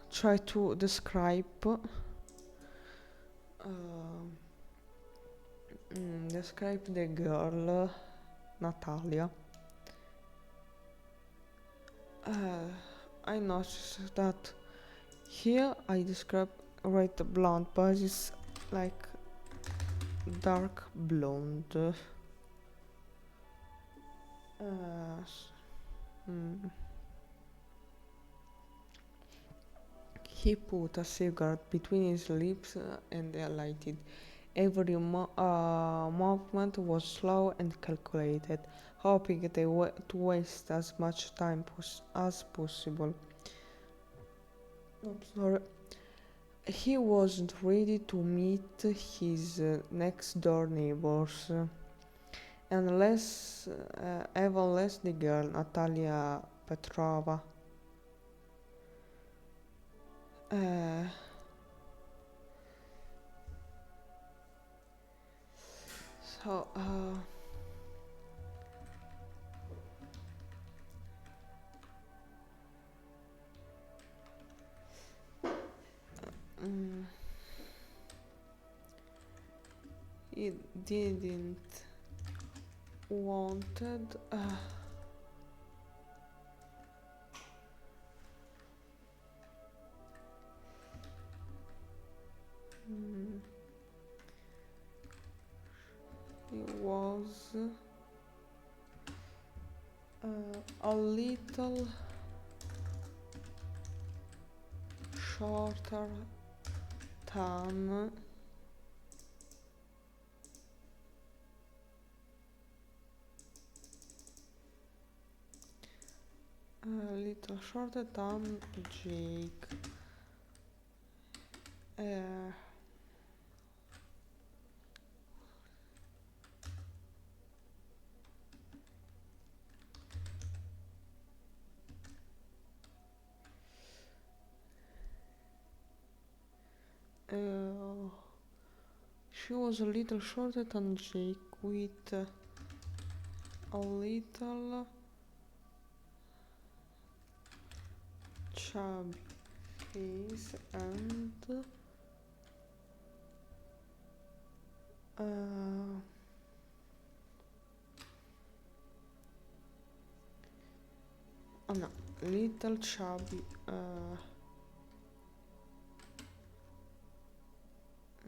try to describe the girl Natalia. I noticed that here I describe red blonde, but it's like dark blonde. He put a cigarette between his lips and lighted. Every movement was slow and calculated, hoping to waste as much time as possible. Oops, sorry. He wasn't ready to meet his next door neighbors, unless, even less the girl Natalia Petrova. Uh, so, mm, he didn't wanted. He was a little shorter than Jake. She was a little shorter than Jake, with a little chubby face and oh no, little chubby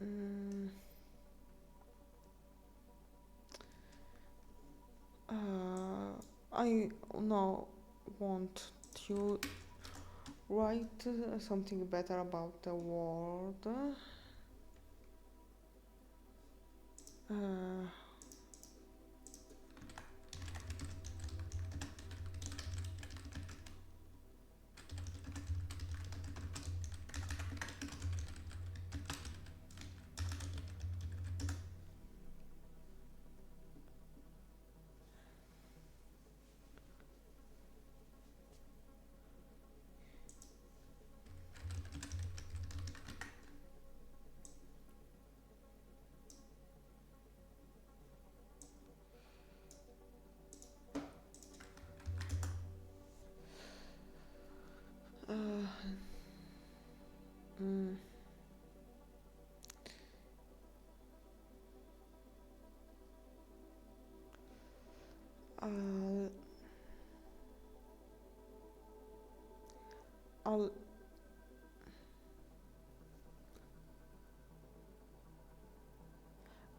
mm, I now want to write something better about the world. a,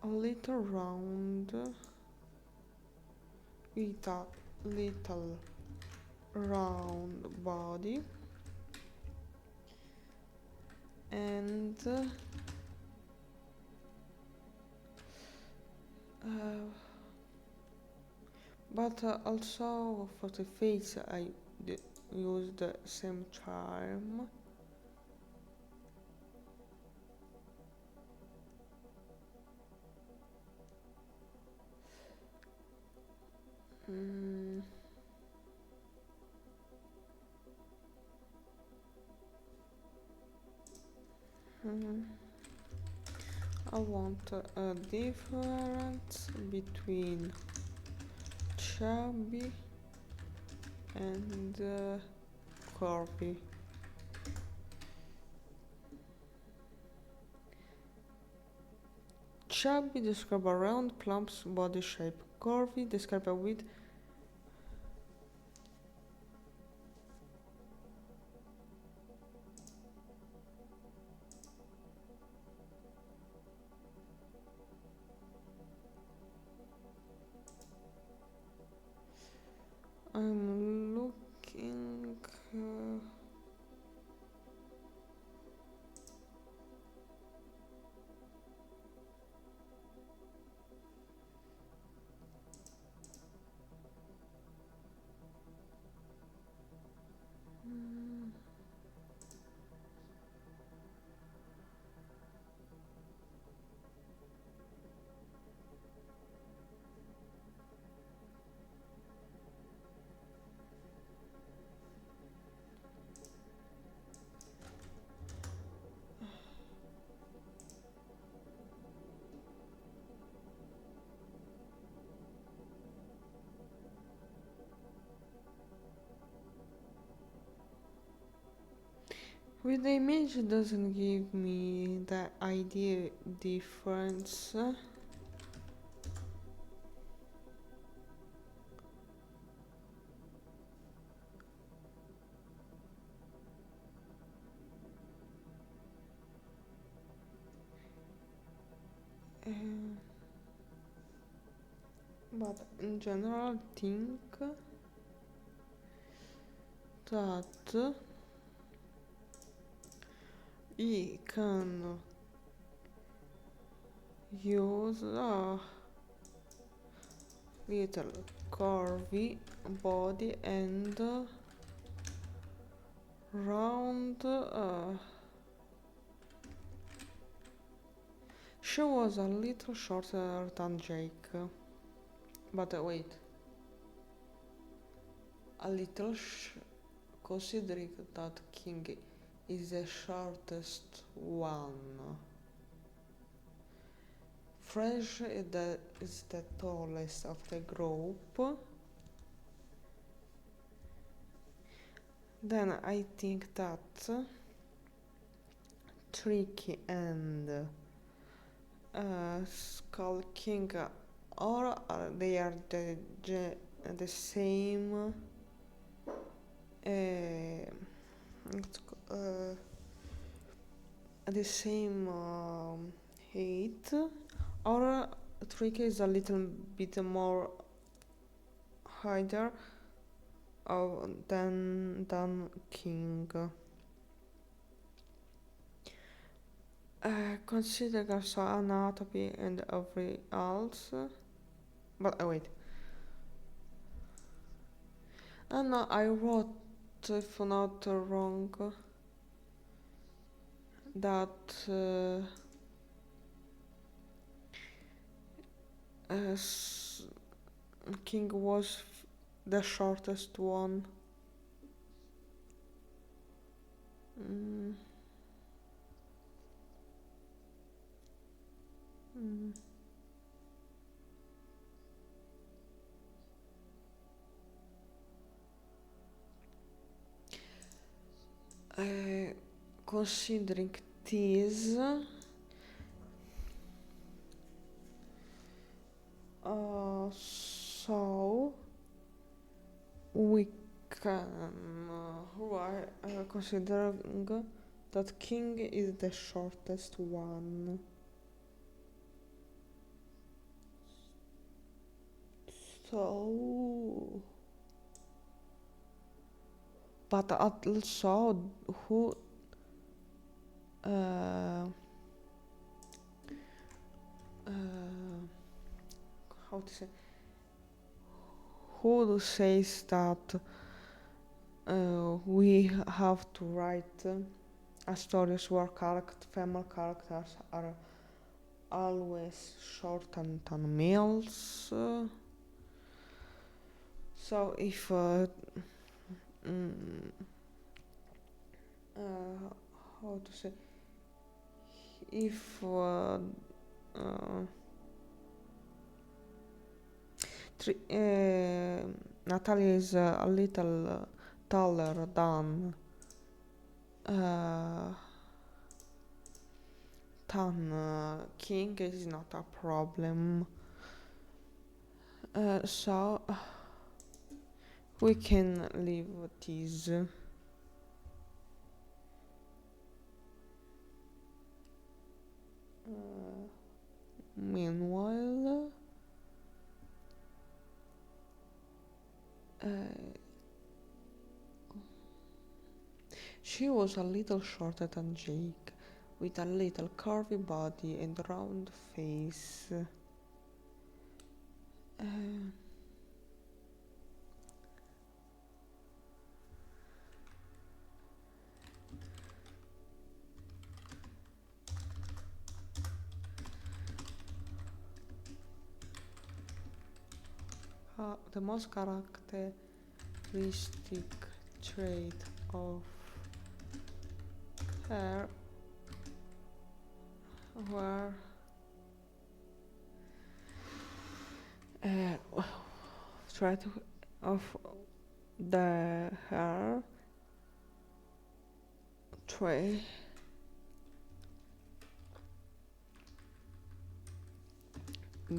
a little round with a little round body and but also for the face I use the same charm. Mm. Mm. I want a difference between chubby and curvy. Chubby describe a round, plump body shape. Curvy describe a width. I'm looking. With the image it doesn't give me the idea difference. But in general I think that we can use a little curvy body and round. She was a little shorter than Jake, but wait, a little considering that King is the shortest one. Fresh is the tallest of the group. Then I think that Tricky and Skull King or they are the same the same height, or Tricky is a little bit more higher than King. Consider also anatomy and every else. But wait. No, I wrote, if not wrong, that King was the shortest one. Mm. Mm. Considering this, so we can why considering that king is the shortest one. So, but also who uh, uh, how to say, who says that we have to write stories where female characters are always shortened than males. So if mm, how to say, if Natalia is a little taller uh, than King, is not a problem. So we can leave this. Meanwhile, she was a little shorter than Jake, with a little curvy body and round face. The most characteristic trait of her were trait of the hair tray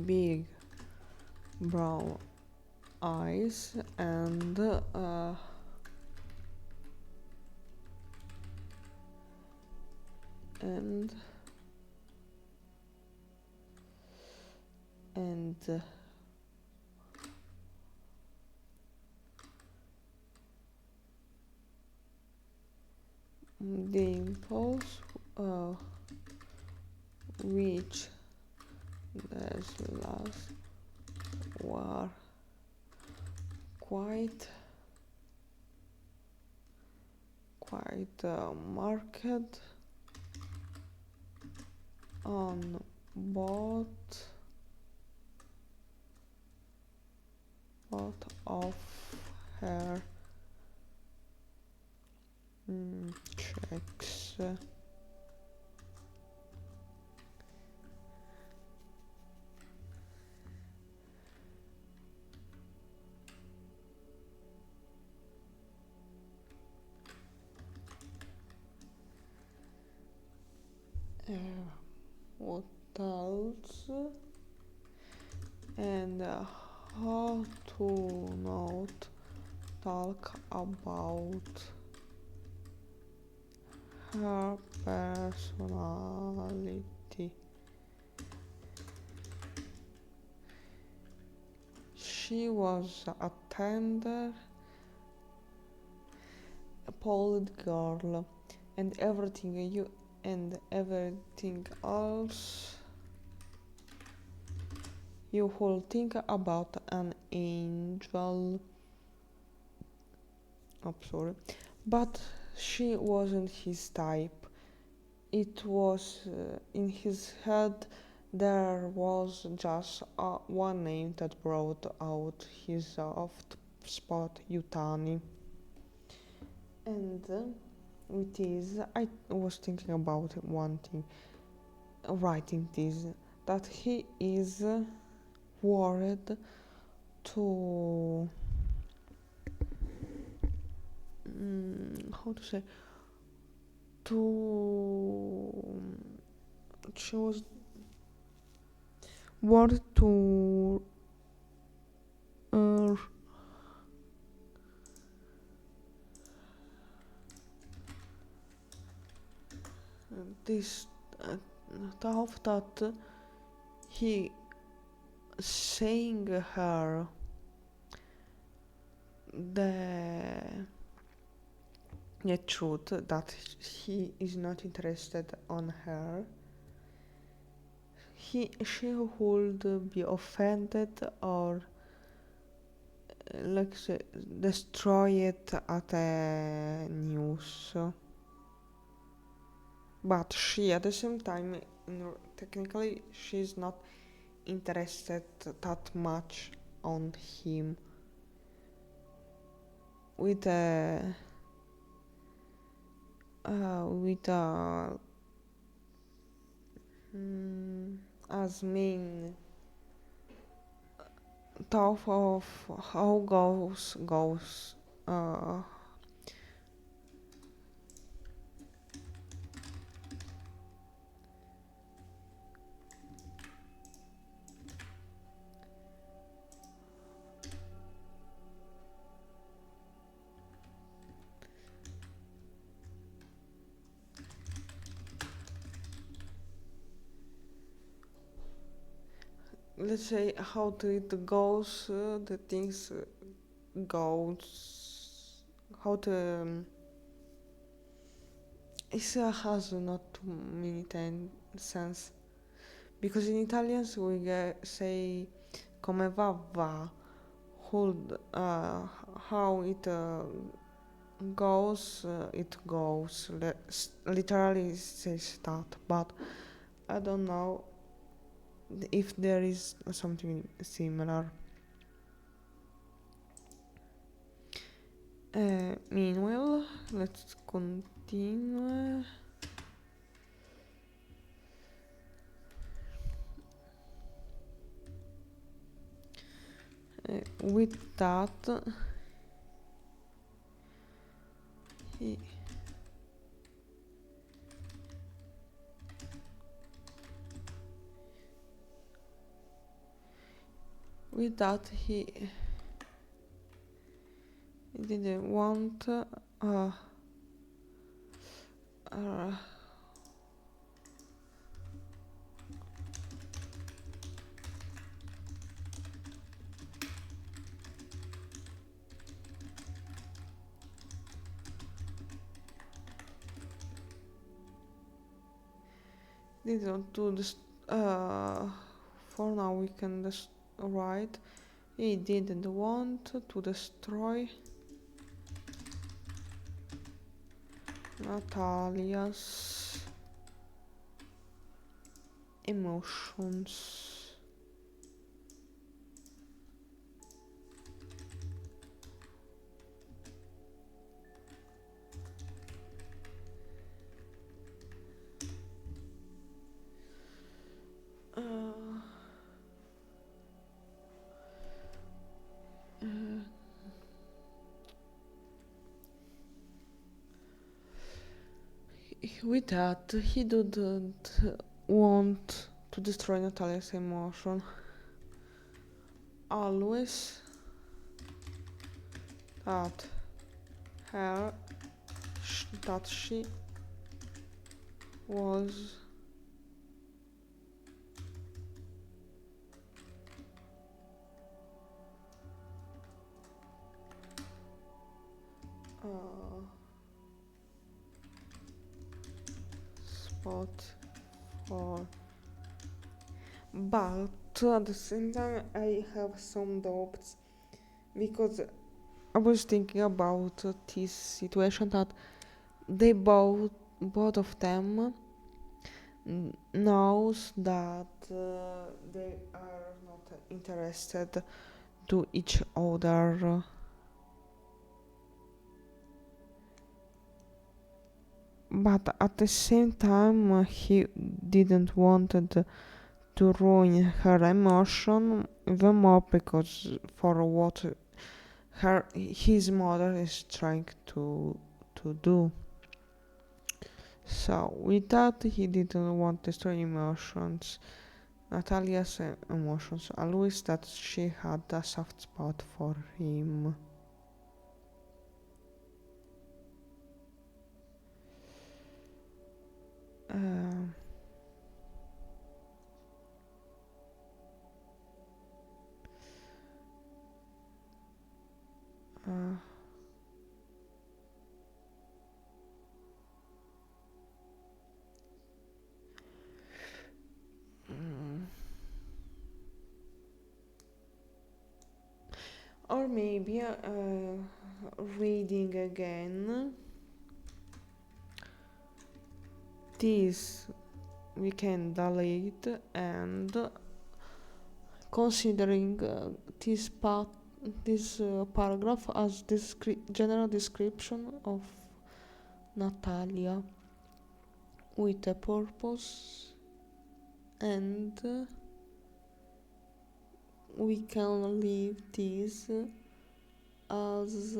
big brown eyes and and dimples, which these last were quite marked on both of her checks. What else? And how to not talk about her personality. She was a tender, polite girl, and everything else you would think about an angel. I'm sorry, but she wasn't his type. It was in his head. There was just one name that brought out his soft spot, Yutani. And with this, I was thinking about one thing, writing this, that he is worried to how to say, to choose what to this thought that he saying her the truth that he is not interested on her, she would be offended or like destroy it at a news. But she at the same time, technically, she's not interested that much on him. With a as main thought of how goes let's say how it goes, the things goes, how the it has not too many sense, because in Italians we say come va va, how it goes, it goes. Literally it says that, but I don't know if there is something similar. Meanwhile, let's continue. With that, he didn't want didn't do this. For now we can just write. He didn't want to destroy Natalia's emotions. With that, he didn't want to destroy Natalia's emotion. Always that she was spot for, but at the same time I have some doubts, because I was thinking about this situation that they both of them knows that they are not interested to each other. But at the same time, he didn't wanted to ruin her emotion even more, because for what his mother is trying to do. So with that, he didn't want to destroy emotions, Natalia's emotions, always that she had a soft spot for him. or maybe reading again this we can delete, and considering this paragraph as general description of Natalia with a purpose, and we can leave this as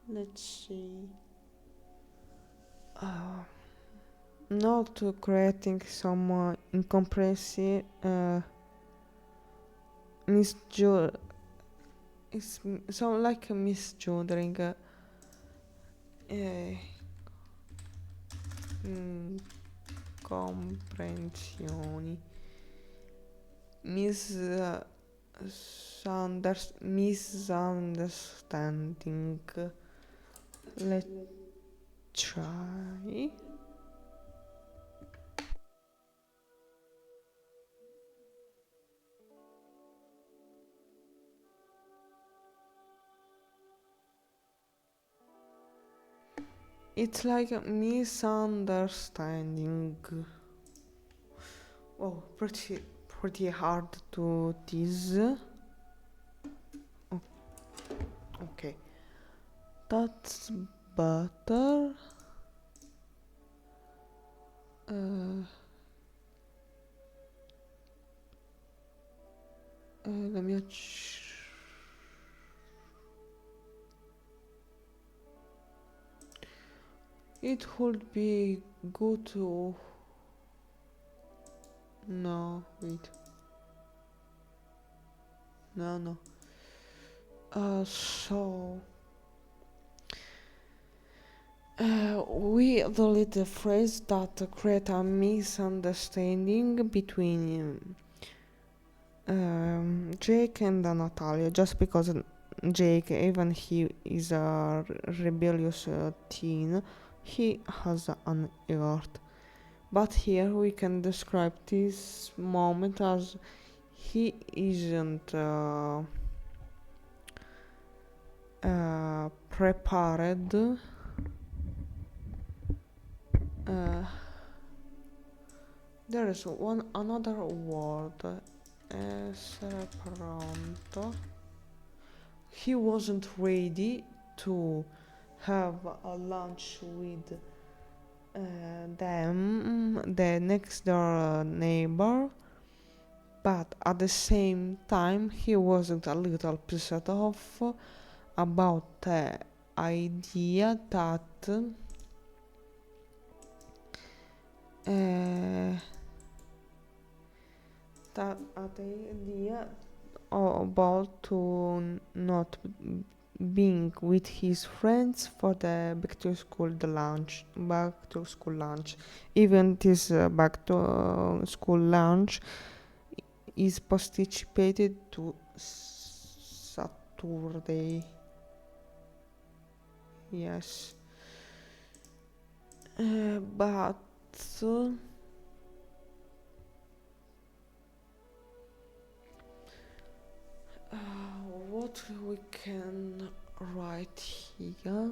let's see, not creating some incomprehensive it's sound like a misjudging comprensioni, misunderstanding. Let's try. It's like a misunderstanding. Oh, pretty hard to this. Oh, okay, that's better. Let me it would be good to no wait no so we delete the phrase that create a misunderstanding between Jake and Natalia, just because Jake, even he is a rebellious teen, he has an heart. But here we can describe this moment as he isn't prepared. There is another word. Essere pronto. He wasn't ready to have a lunch with them, the next door neighbor, but at the same time he wasn't a little pissed off about the idea that the idea about to not being with his friends for the back to school lunch. Even this back to school lunch is posticipated to Saturday. Yes, but what we can write here,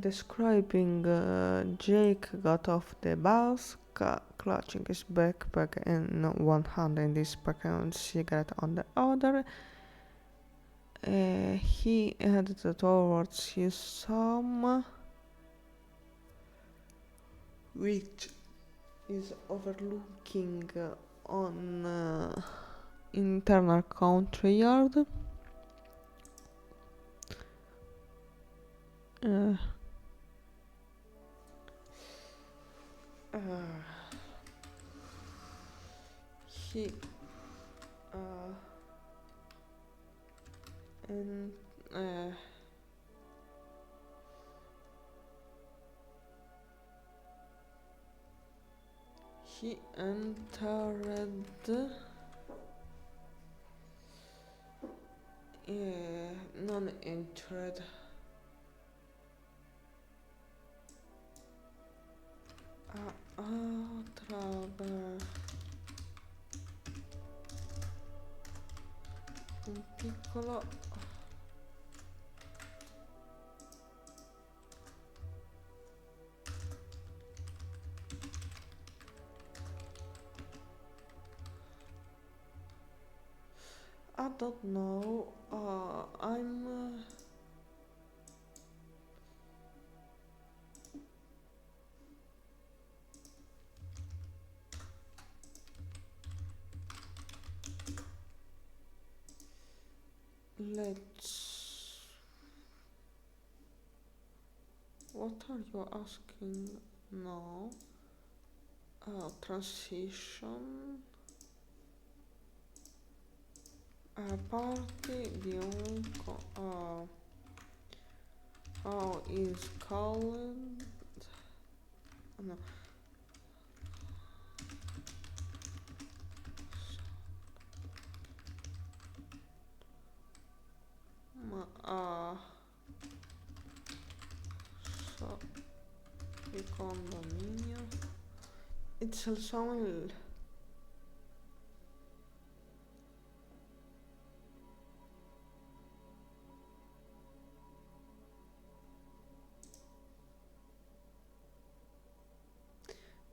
describing Jake got off the bus, clutching his backpack in one hand and his pack and cigarette on the other. He headed towards his home, which is overlooking on internal country yard. He and he entered non-entered travel I don't know. Let's. What are you asking now? Transition. Party viewing. How is called? No. So condominium. It's also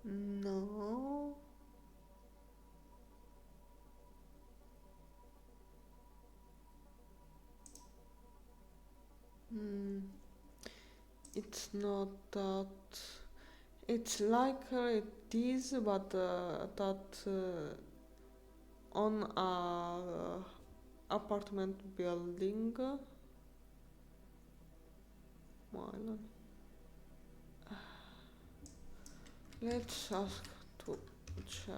no. It's not that. It's like it is, but that on a apartment building. Well, let's ask to check.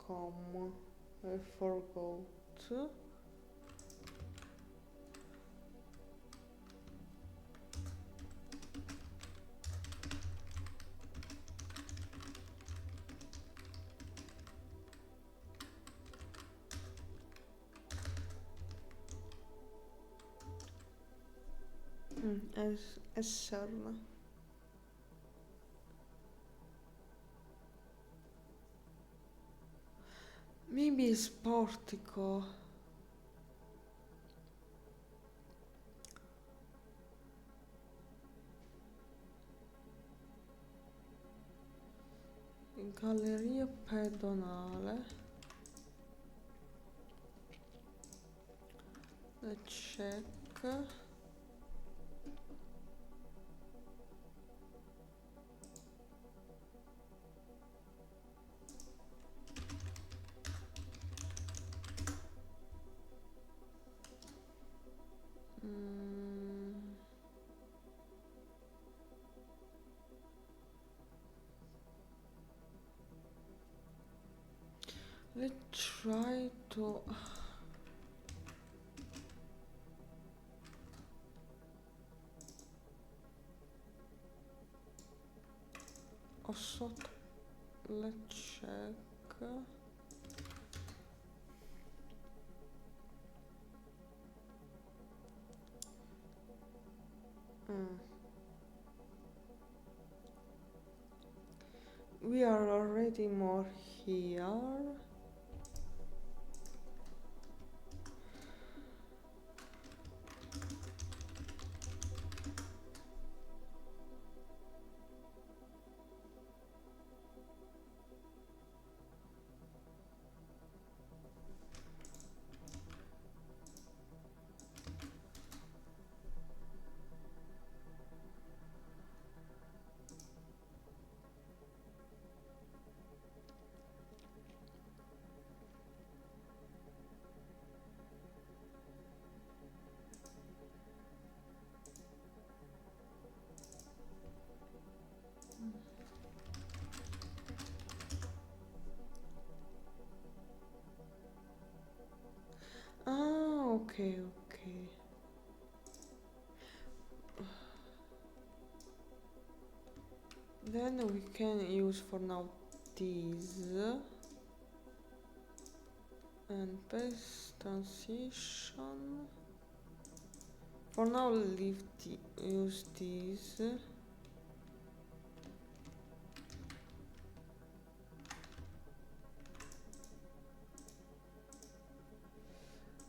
.com. I forgot. As server. Maybe it's Portico. Galleria pedonale. Let's check. Let's try to. Also, let's check. We are already more here. Okay. Then we can use for now these and paste transition. For now, use these.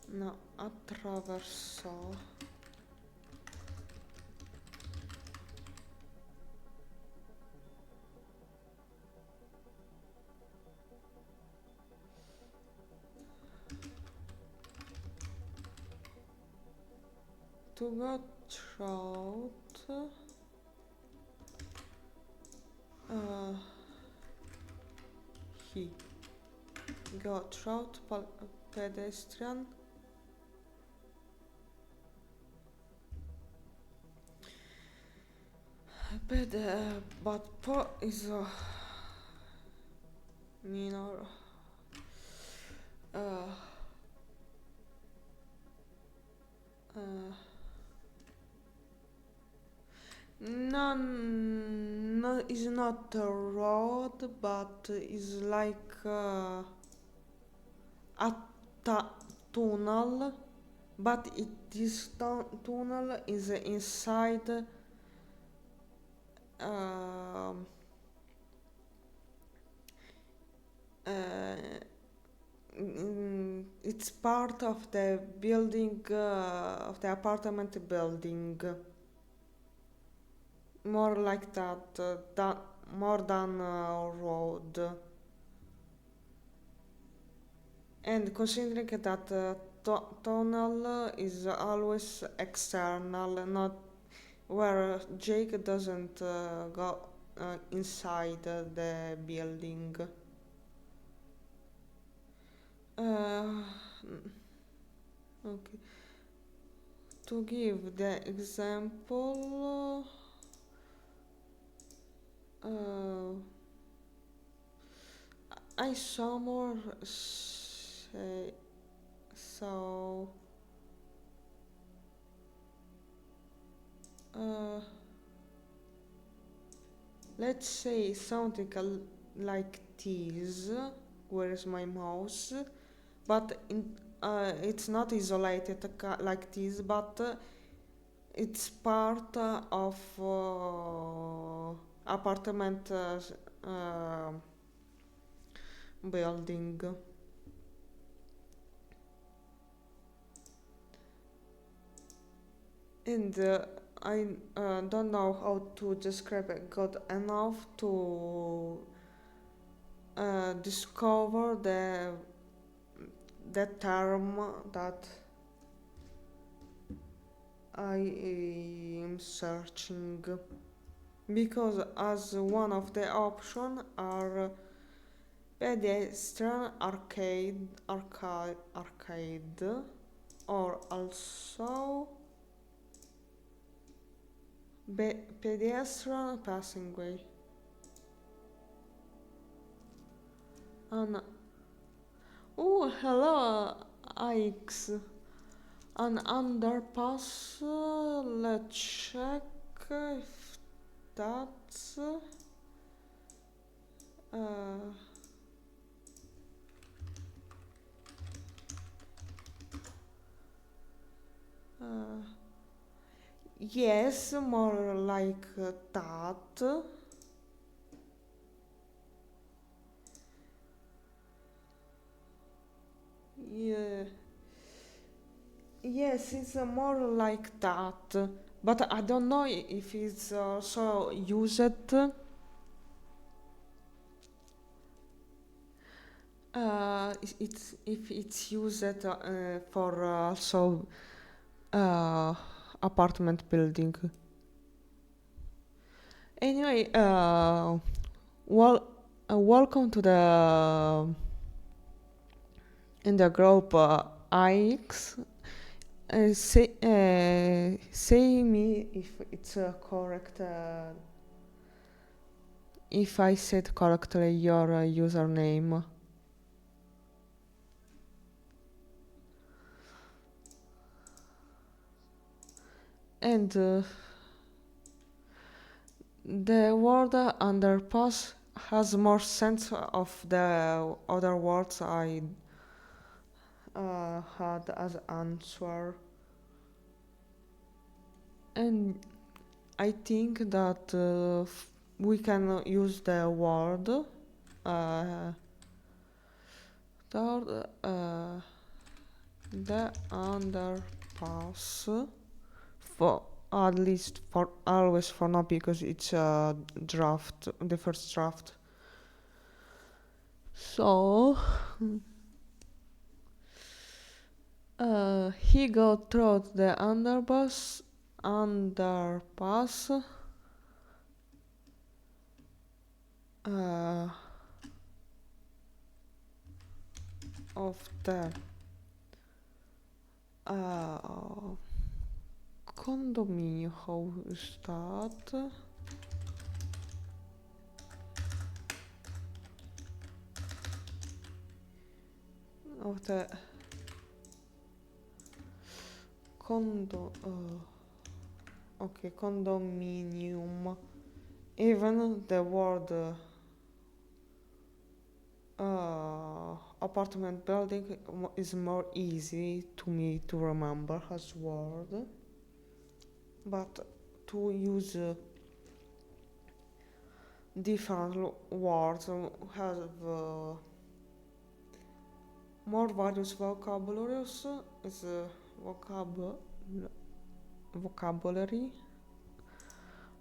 No, attraverso. To go through he go through pedestrian but po is a minor uh, no, is not a road, but is like a tunnel, but this tunnel is inside um, it's part of the building of the apartment building. More like that, more than road. And considering that tunnel is always external, not where Jake doesn't go inside the building. Okay. To give the example, I saw more say so. Let's say something like this. Where is my mouse? But it's not isolated like this, but it's part of apartment building. And I don't know how to describe it good enough to discover the term that I am searching, because as one of the options are pedestrian arcade, or also pedestrian passing way. Oh, hello, Ix. An underpass. Let's check if that's. Yes, more like that. Yeah. Yes, it's more like that, but I don't know if it's also used. It's if it's used for also apartment building. Anyway, welcome to the in the group IX. Say me if it's correct. If I said correctly your username. And the word underpass has more sense of the other words I had as answer. And I think that we can use the word third, the underpass for at least for always for now because it's a draft, the first draft. So he go through the underpass of the condominium. How is that? Of the condominium. Even the word apartment building is more easy to me to remember as word, but to use different words have more various vocabularies is vocabulary.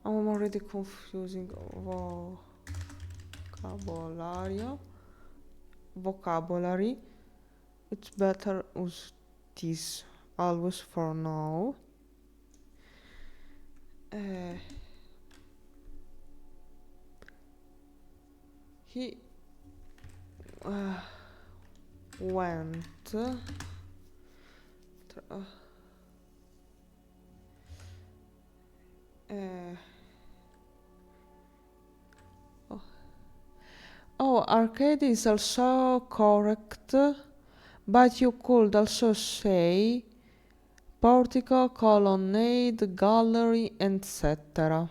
I'm already confusing vocabulary. It's better use this always for now. He went arcade is also correct, but you could also say portico, colonnade, gallery, etc.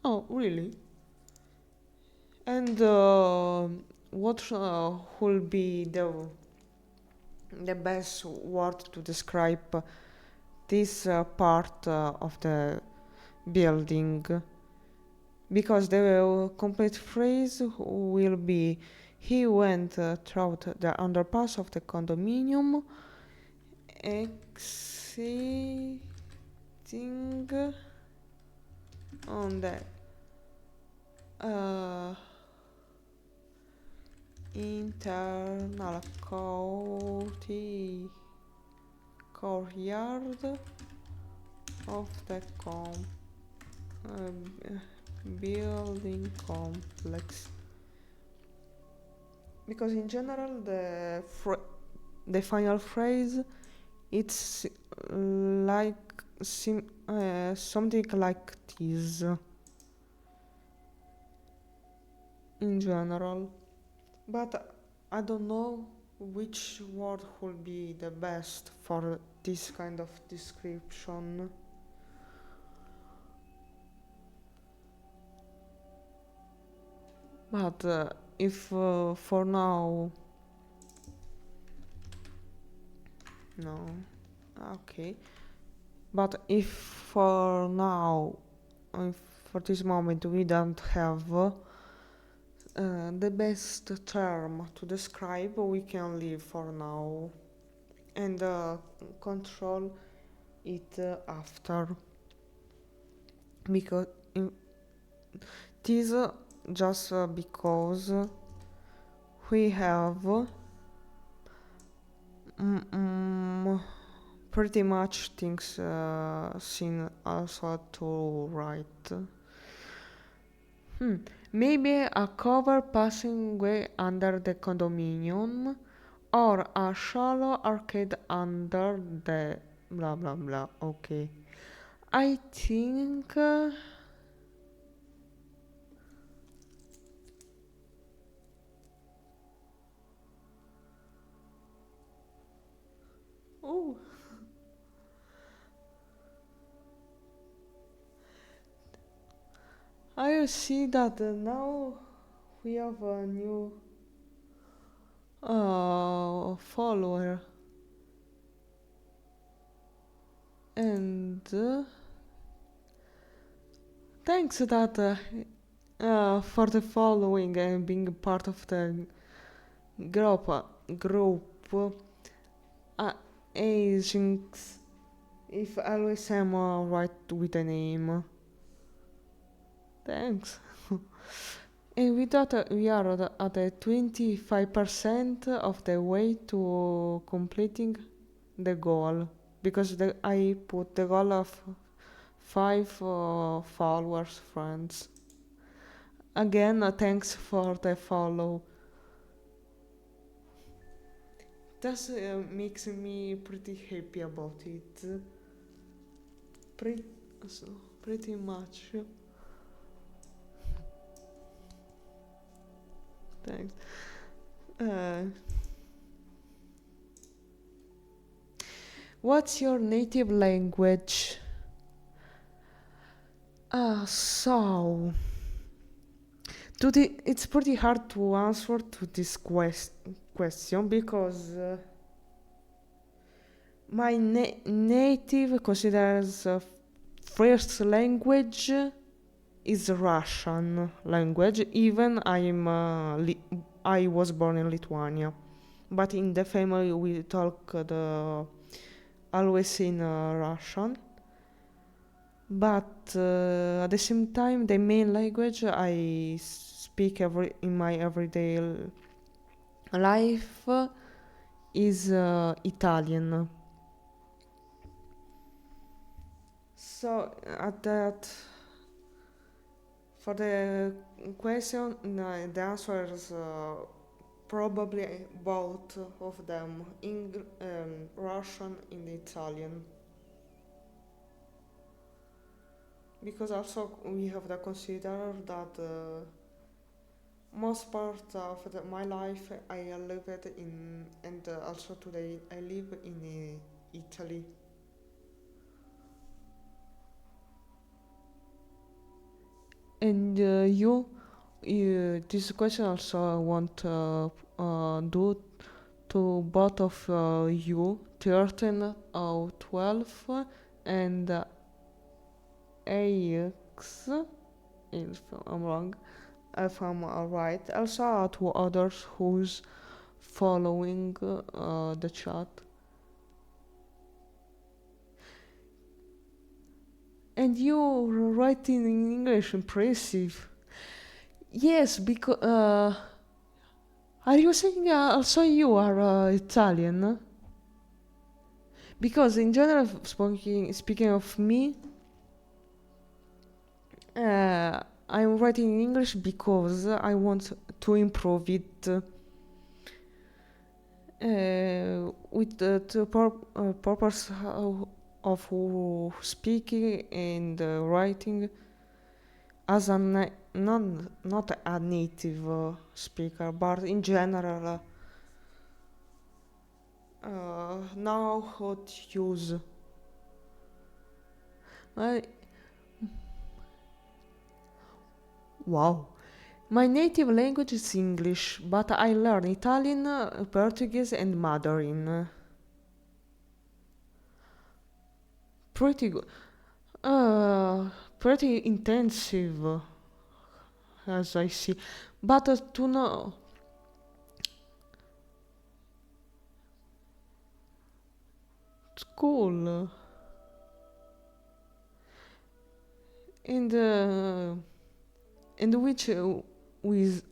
Oh, really? And what will be the best word to describe this part of the building? Because the complete phrase will be he went through the underpass of the condominium exiting on the internal courtyard of the building complex. Because in general the final phrase it's like something like this in general, but I don't know which word will be the best for this kind of description. But if for now no, okay, but if for now, if for this moment we don't have the best term to describe, we can leave for now and control it after, because this just because we have pretty much things seen also to write. Maybe a cover passing way under the condominium, or a shallow arcade under the blah blah blah. Okay, I think oh, I see that now we have a new follower. And thanks that for the following and being part of the group agents if always am right with the name. Thanks. And we thought we are at the 25% of the way to completing the goal because I put the goal of 5 followers friends. Again, thanks for the follow. That makes me pretty happy about it. Pretty much. Thanks. What's your native language? So it's pretty hard to answer to this question because my native considers first language is Russian language. Even I was born in Lithuania, but in the family we talk always in Russian. But at the same time, the main language I speak in my everyday life is Italian. So at that, for the question, the answer is probably both of them, Russian and Italian. Because also we have to consider that most part of my life I lived in, and also today I live in Italy. And this question also I want do to both of you, 13 or 12, and AX, if I'm wrong, if I'm right. Also to others who's following the chat. And you writing in English, impressive. Yes, because are you saying also you are Italian? Because in general, speaking of me, I'm writing in English because I want to improve it with the purpose of speaking and writing as not a native speaker, but in general know how to use. Wow. My native language is English, but I learn Italian, Portuguese, and Mandarin. Pretty good. Pretty intensive, as I see. But to know. It's cool. And which with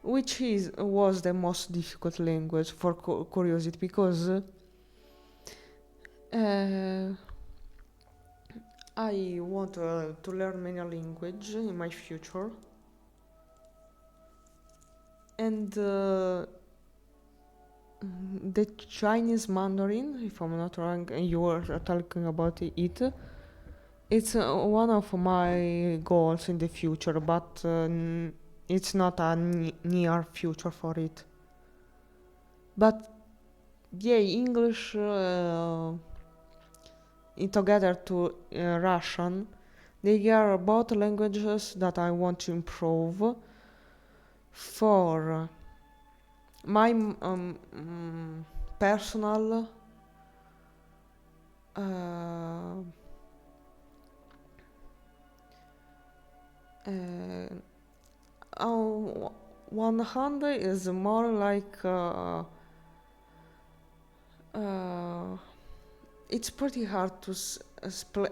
which was the most difficult language for curiosity, because I want to learn many languages in my future, and the Chinese Mandarin, if I'm not wrong, and you were talking about it. It's one of my goals in the future, but it's not a near future for it. But yeah, English together to Russian, they are both languages that I want to improve for my personal uh, on one hand is more like it's pretty hard to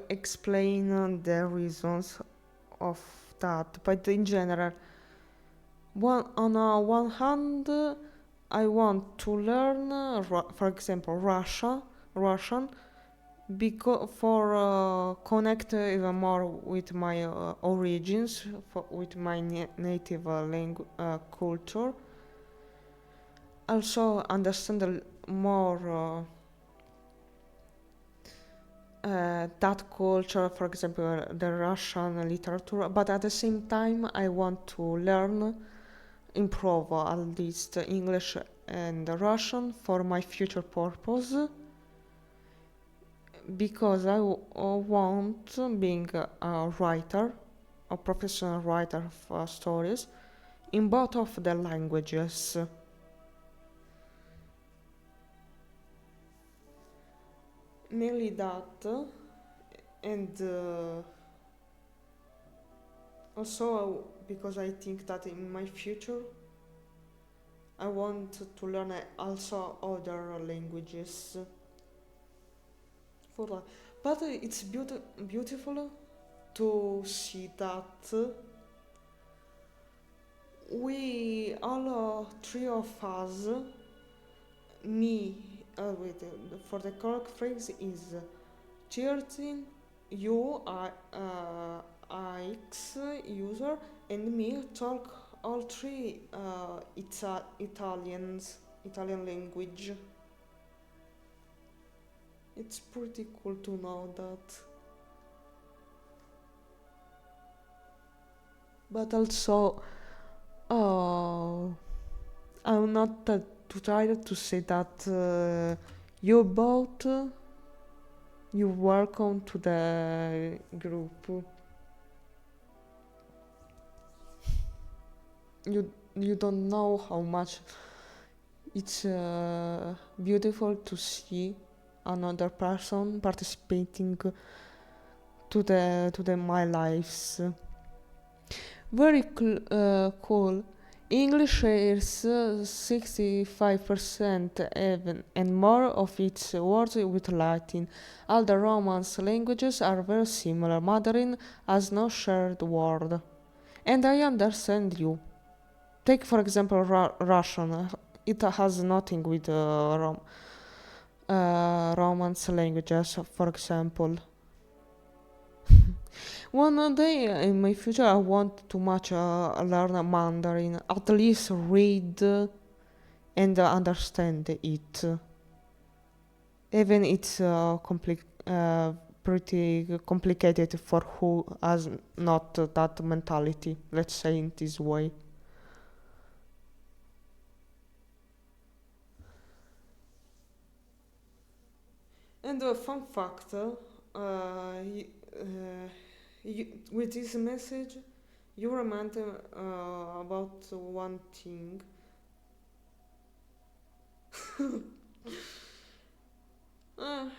explain the reasons of that, but in general, on one hand, I want to learn, for example, Russian, because for connect even more with my origins, with my native culture. Also understand more that culture, for example, the Russian literature. But at the same time, I want to learn, improve at least English and Russian for my future purpose, because I want being a writer, a professional writer of stories in both of the languages. Mainly that, and also because I think that in my future I want to learn also other languages for that. But it's beautiful to see that we all three of us, me, wait, for the correct phrase is 13, you are X user, and me talk all three Italian language. It's pretty cool to know that. But also, I'm not too tired to say that you both, you welcome to the group. You don't know how much it's beautiful to see another person participating to the my lives. Very cool. English shares 65% even and more of its words with Latin. All the Romance languages are very similar. Mandarin has no shared word. And I understand you. Take for example Russian. It has nothing with Romance languages, for example. One day in my future, I want to much learn Mandarin, at least read and understand it. Even it's pretty complicated for who has not that mentality. Let's say in this way. And a fun fact, with this message, you remind about one thing. uh,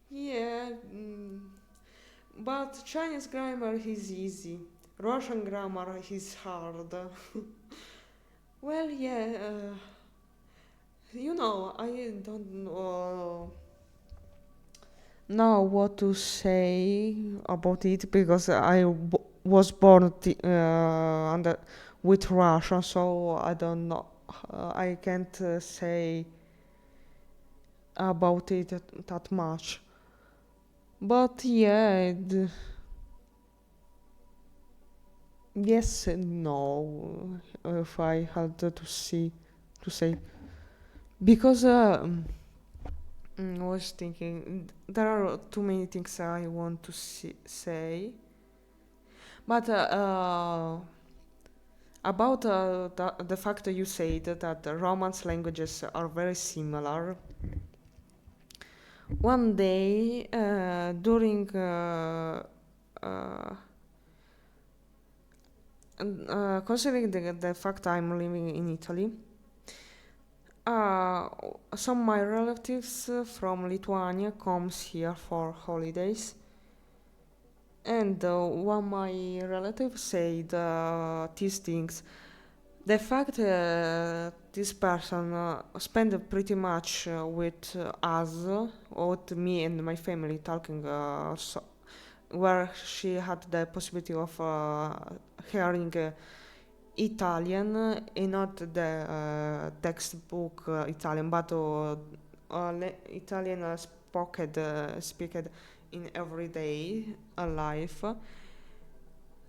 yeah, but Chinese grammar is easy. Russian grammar is hard. Well, yeah, I don't know what to say about it because I was born under with Russia, so I don't know. I can't say about it that much. But yeah, yes and no. If I had to say, because I was thinking there are too many things I want to say, but about the fact that you said that the Romance languages are very similar. One day, during uh, considering the fact I'm living in Italy, Uh, some of my relatives from Lithuania comes here for holidays, and one of my relatives said these things. The fact this person spent pretty much with us, with me and my family, talking where she had the possibility of hearing Italian, and not the textbook Italian, but Italian spoken in everyday life.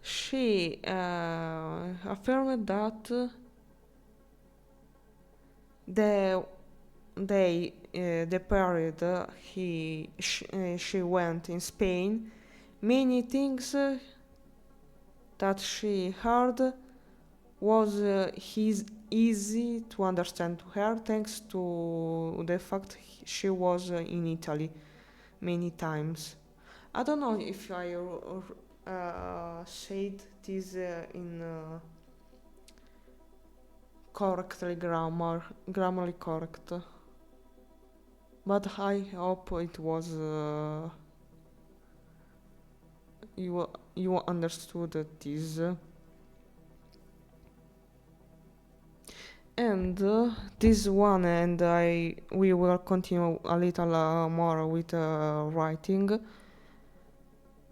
She affirmed that the the period she went in Spain, many things that she heard was easy to understand to her, thanks to the fact she was in Italy many times. I don't know if I said this in correctly grammarly correct, but I hope it was you understood this. And this one, and we will continue a little more with writing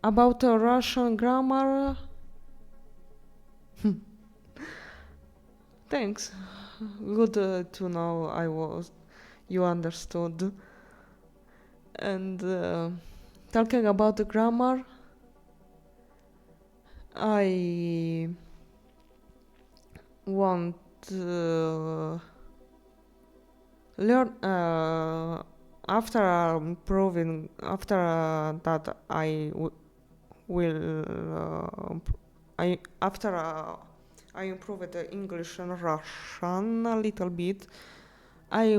about Russian grammar. Thanks. Good to know you understood. And talking about the grammar, I want learn after improving after that will I after I improved the English and Russian a little bit. I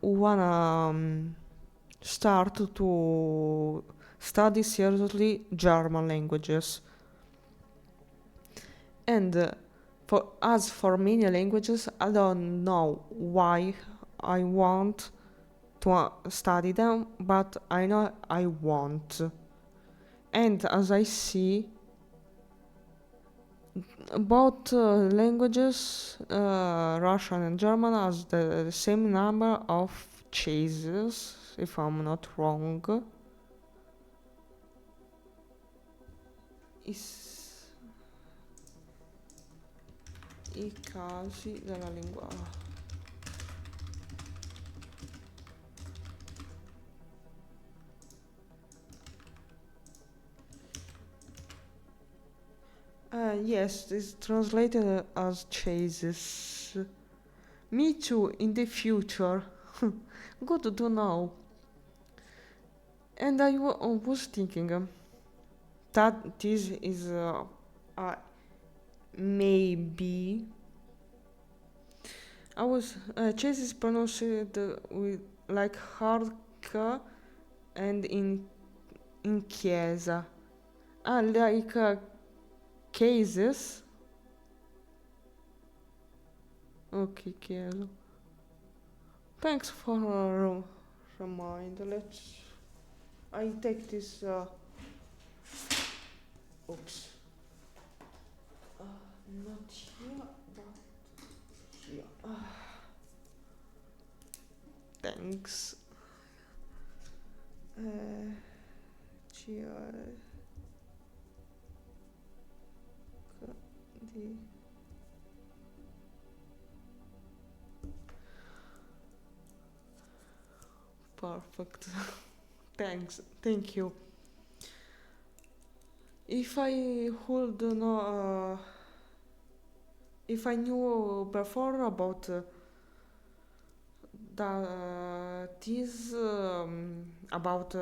wanna start to study seriously German languages. And for many languages, I don't know why I want to study them, but I know I want. And as I see, both languages, Russian and German, has the same number of chases, if I'm not wrong. I casi della lingua. Yes, it's translated as chases. Me too, in the future. Good to know. And I was thinking that this is maybe. I was chase is pronounced with like hard k and in chiesa. Like cases. Okay, chiesa. Thanks for a reminder. I take this. Oops. Not here, but here. Thanks. Perfect. Thanks. Thank you. If I would know, if I knew before about this about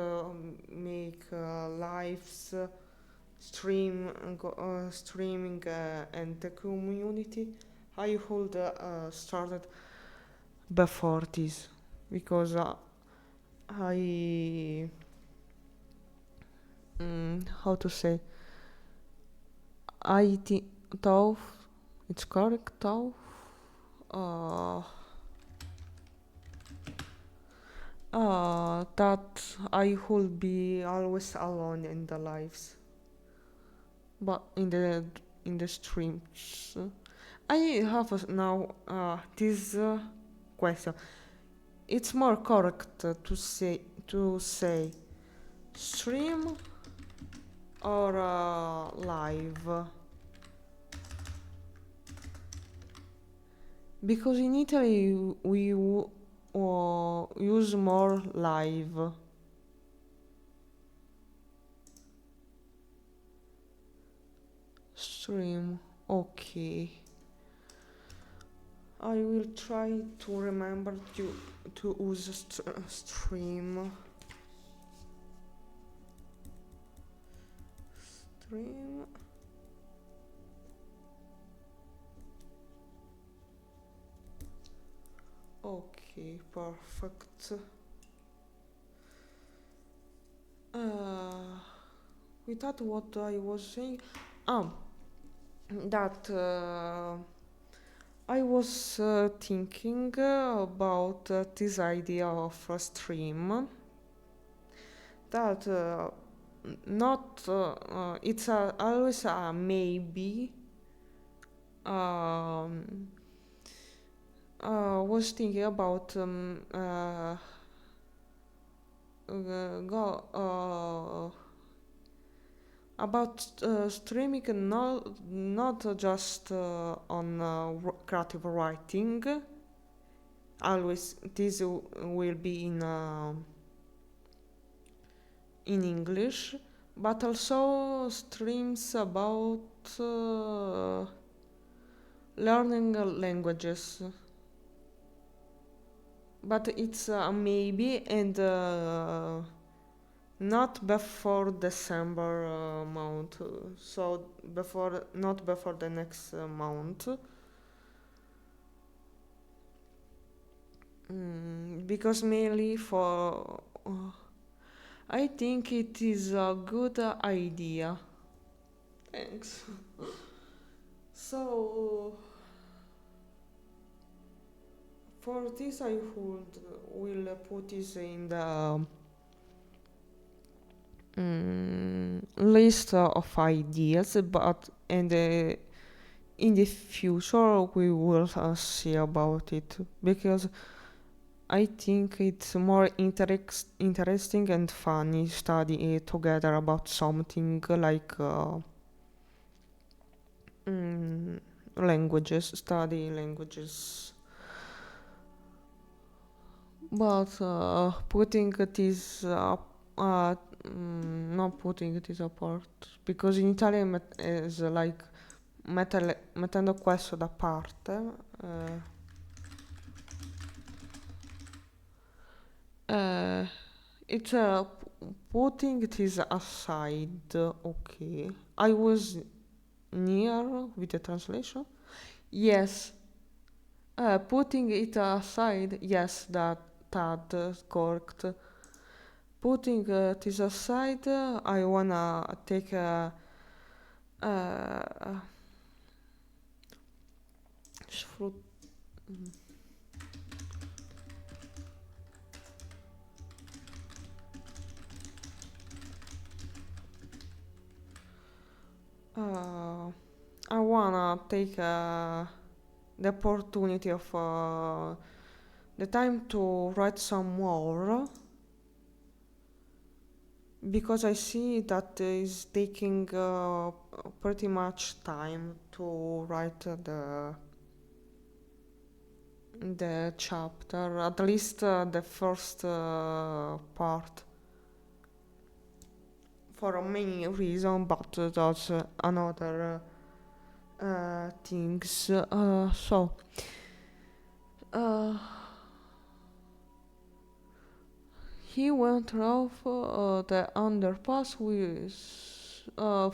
make lives streaming and the community, I would started before this, because I how to say, I thought it's correct though. That I would be always alone in the lives, but in the streams. I have now this question. It's more correct to say stream or live, because in Italy we use more live. Stream, okay. I will try to remember to use stream. Stream. Okay, perfect. Without what I was saying, that I was thinking about this idea of a stream. That not it's always a maybe. Um, was thinking about go about streaming, not just on creative writing. Always this will be in English, but also streams about learning languages. But it's a maybe, and not before December month. So not before the next month. Because mainly for I think it is a good idea. Thanks. So for this I will put this in the list of ideas, but and in the future we will see about it, because I think it's more interesting and funny study together about something like languages, study languages. But putting this not putting this apart, because in Italian is like mettendo questo da parte. It's putting this aside. Okay, I was near with the translation. Yes, putting it aside. Yes, that correct. Putting this aside, I wanna take a sfrut- I wanna take the opportunity of the time to write some more, because I see that is taking pretty much time to write the chapter, at least the first part, for many reasons, but that's another things. So he went off the underpass with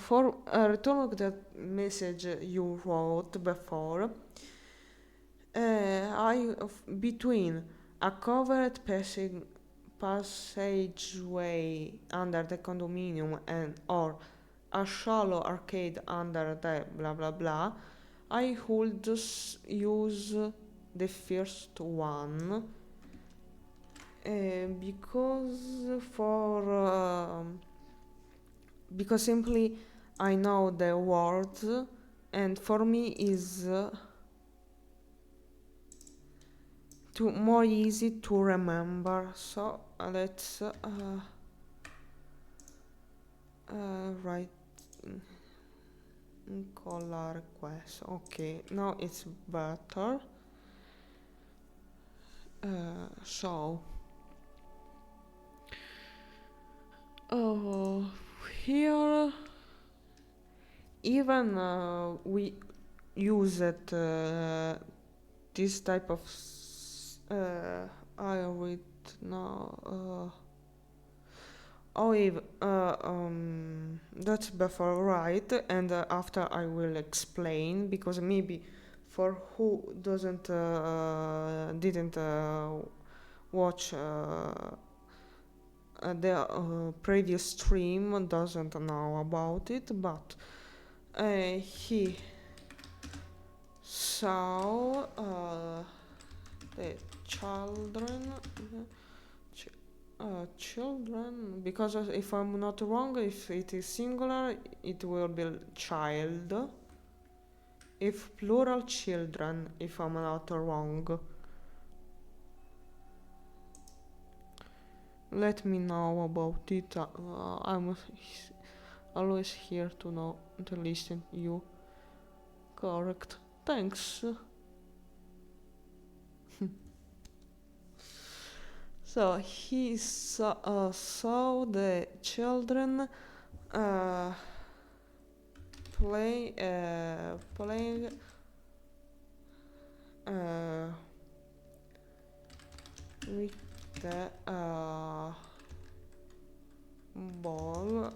for returning the message you wrote before. Between a covered passageway under the condominium and or a shallow arcade under the blah blah blah, I would just use the first one. Because simply I know the words, and for me is more easy to remember. So let's write color request. Okay, now it's better. So here even we use it this type of I read now that's before right, and after I will explain, because maybe for who didn't watch the previous stream, doesn't know about it, but he saw the children, because if I'm not wrong, if it is singular it will be child, if plural children, if I'm not wrong. Let me know about it. I'm always here to know, to listen you. Correct. Thanks. So he saw the children playing with the ball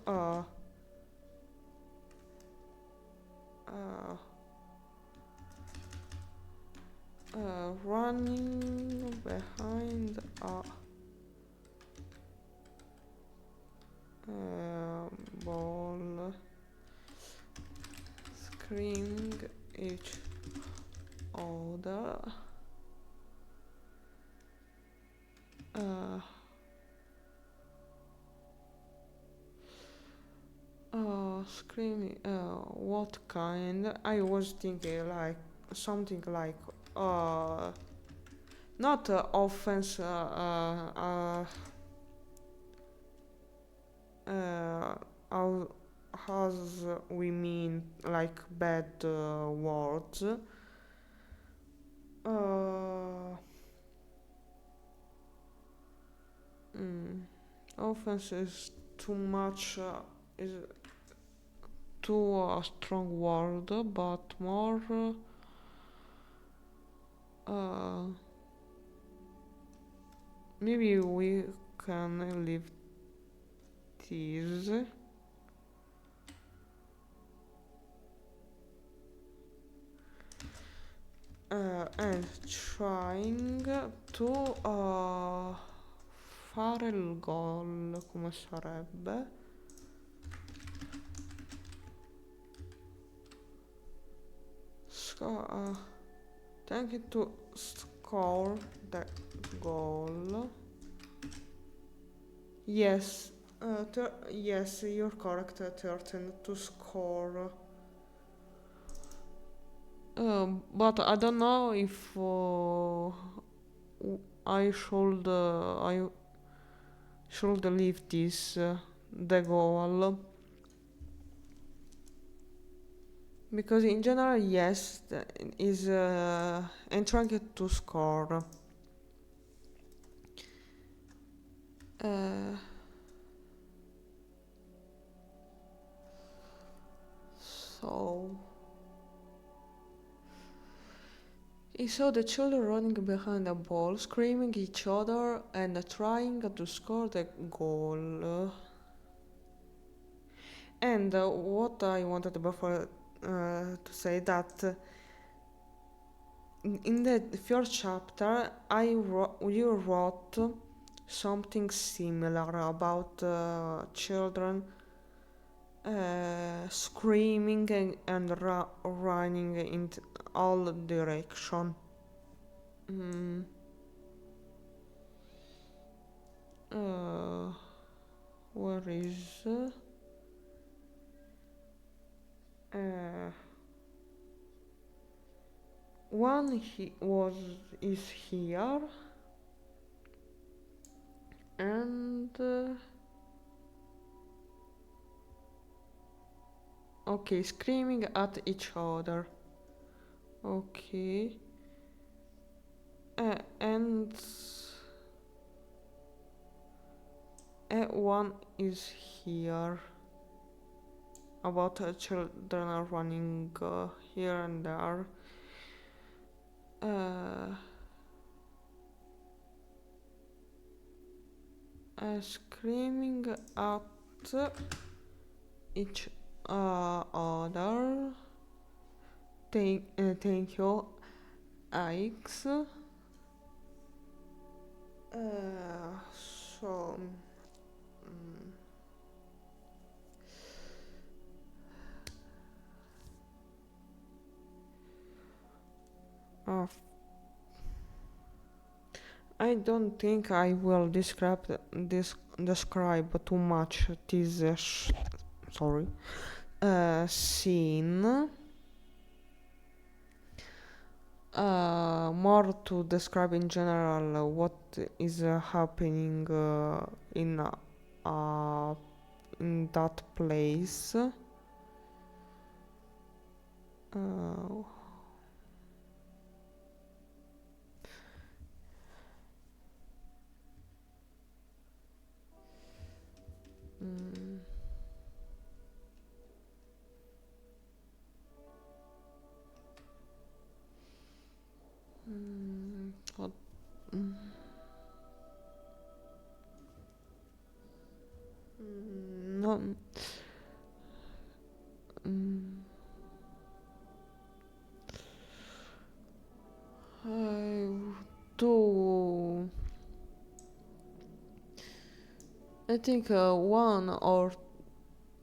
running behind a ball, screaming each other. Screaming. What kind? I was thinking like something like not offense. As we mean like bad words. Offense is too much. Is too a strong word, but more. Maybe we can leave this. And trying to fare il gol, come sarebbe? Trying to score the goal. Yes, yes, you're correct. 13 to score. But I don't know if I should leave this the goal, because in general, yes, is and trying to score. So he saw the children running behind the ball, screaming each other and trying to score the goal. And what I wanted before to say that in the first chapter you wrote something similar about children screaming and running in all direction. where is one is here, and okay, screaming at each other. Okay. And one is here. About children are running here and there. Screaming at each other. Thank you, Ix. So. I don't think I will describe too much this scene. More to describe in general what is happening in that place. What? No. I do. I think one or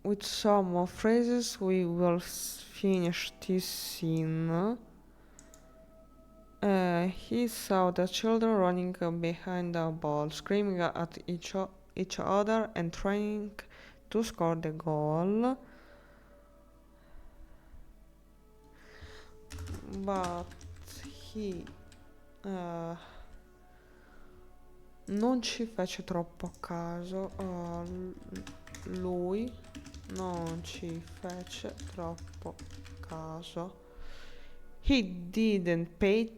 with some more phrases we will finish this scene. He saw the children running behind the ball, screaming at each other and trying to score the goal. But he non ci fece troppo caso. Lui non ci fece troppo caso. He didn't pay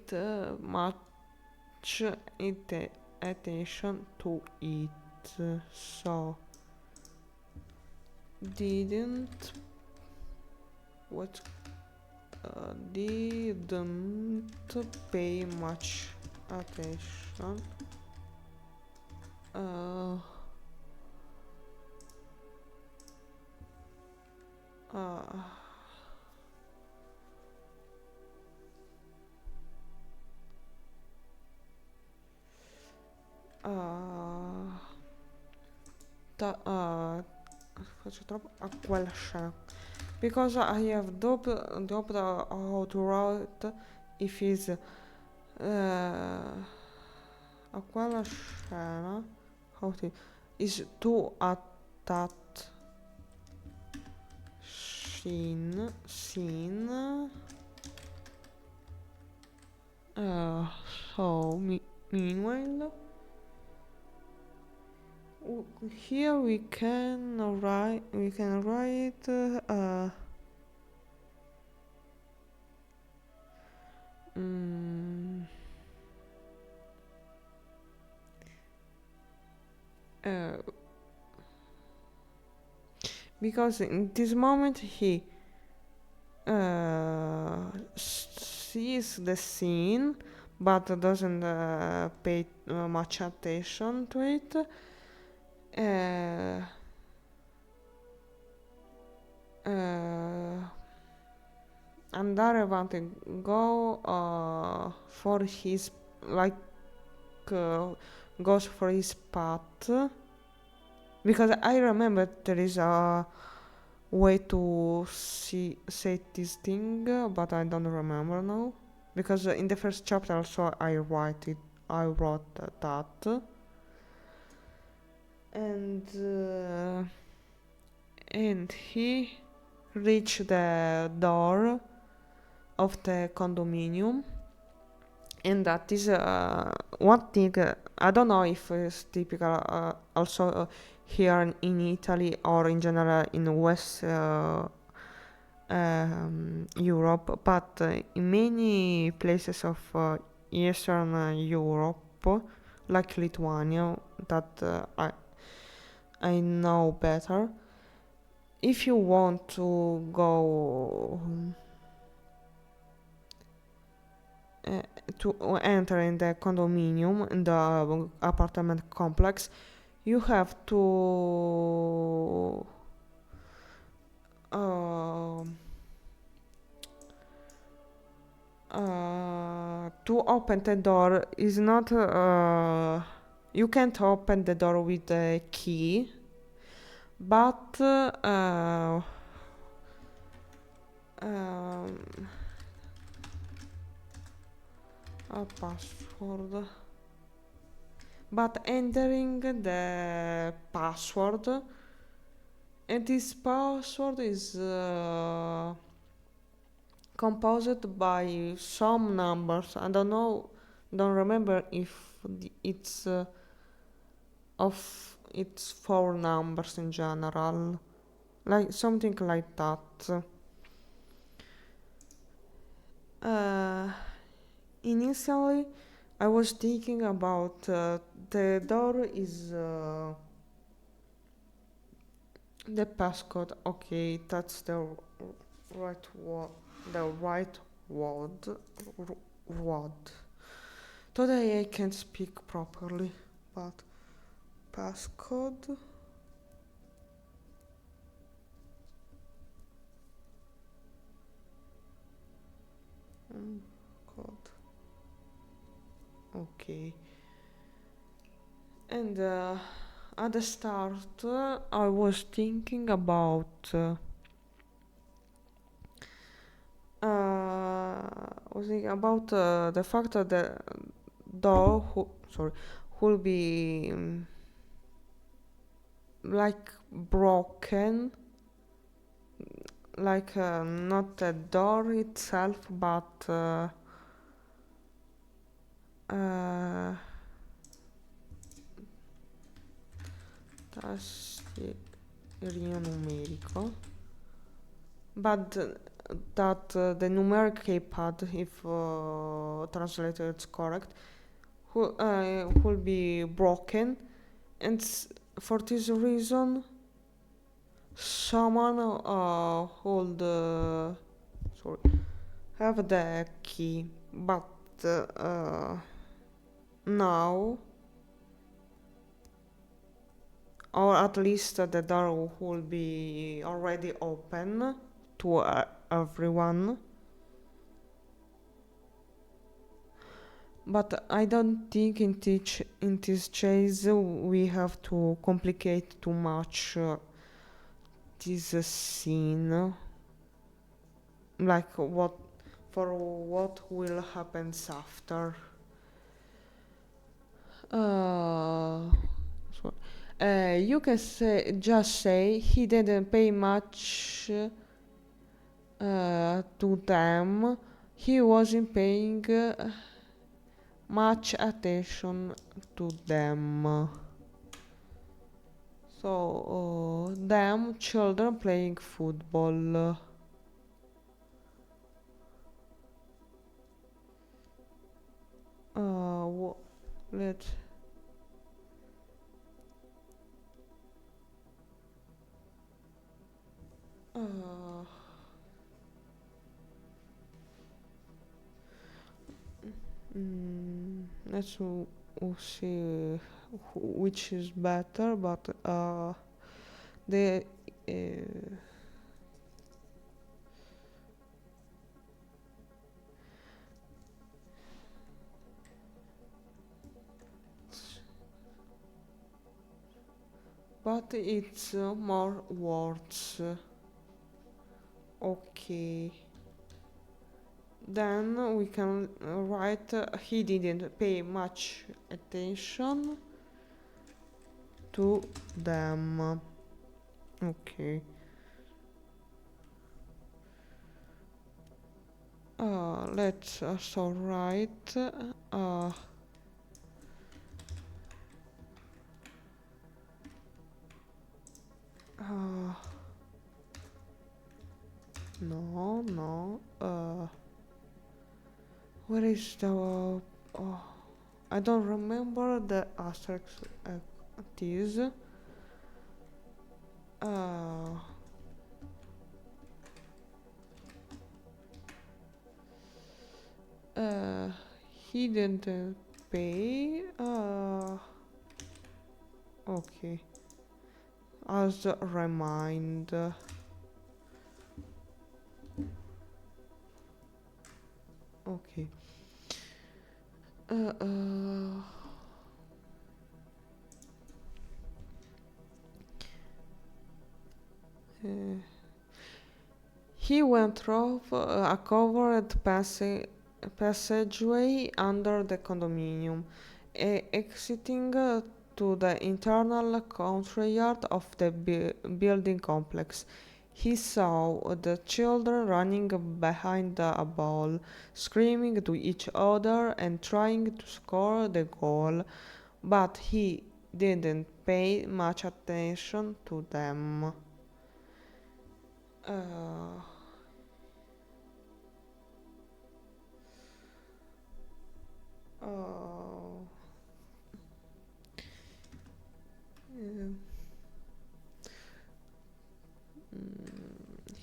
much attention to it, so didn't pay much attention. Faccio troppo a quella scena because I have dubbed how to write if is a quella scena how to is to at that scene so meanwhile here we can write because in this moment he sees the scene but doesn't pay much attention to it. Andare avanti, go for his goes for his path, because I remember there is a way to say this thing, but I don't remember now, because in the first chapter also I wrote that. and he reached the door of the condominium, and that is one thing. I don't know if it's typical also here in Italy or in general in West Europe, but in many places of Eastern Europe, like Lithuania, that I know better. If you want to go uh, to enter in the condominium in the apartment complex, you have uh, to open the door is not you can't open the door with the key, but um, a password, but entering the password, and this password is composed by some numbers. I don't know, don't remember if it's of it's four numbers in general, like something like that. Uh, Initially, I was thinking about the door is the passcode. Okay, that's the right word. The right word. Word. Today I can't speak properly, but passcode. Code. Okay. And at the start, I was thinking about. The fact that the door will be like broken, like not the door itself, but tastiere numerico, but that the numeric keypad, if translated it's correct, will be broken, and for this reason someone hold have the key, but now, or at least the door will be already open to everyone. But I don't think in this case we have to complicate too much this scene. Like what will happen after. You can just say he didn't pay much to them. He wasn't paying much attention to them. So, them children playing football. Let's. Let's see which is better, but the but it's more words. Okay. Then we can write he didn't pay much attention to them. Okay. Let's so write no. Where is the? I don't remember the asterisk. It is. He didn't pay. Okay. As a reminder. Okay. He went through a covered passageway under the condominium, exiting to the internal courtyard of the building complex. He saw the children running behind a ball, screaming to each other and trying to score the goal, but he didn't pay much attention to them. Uh, oh,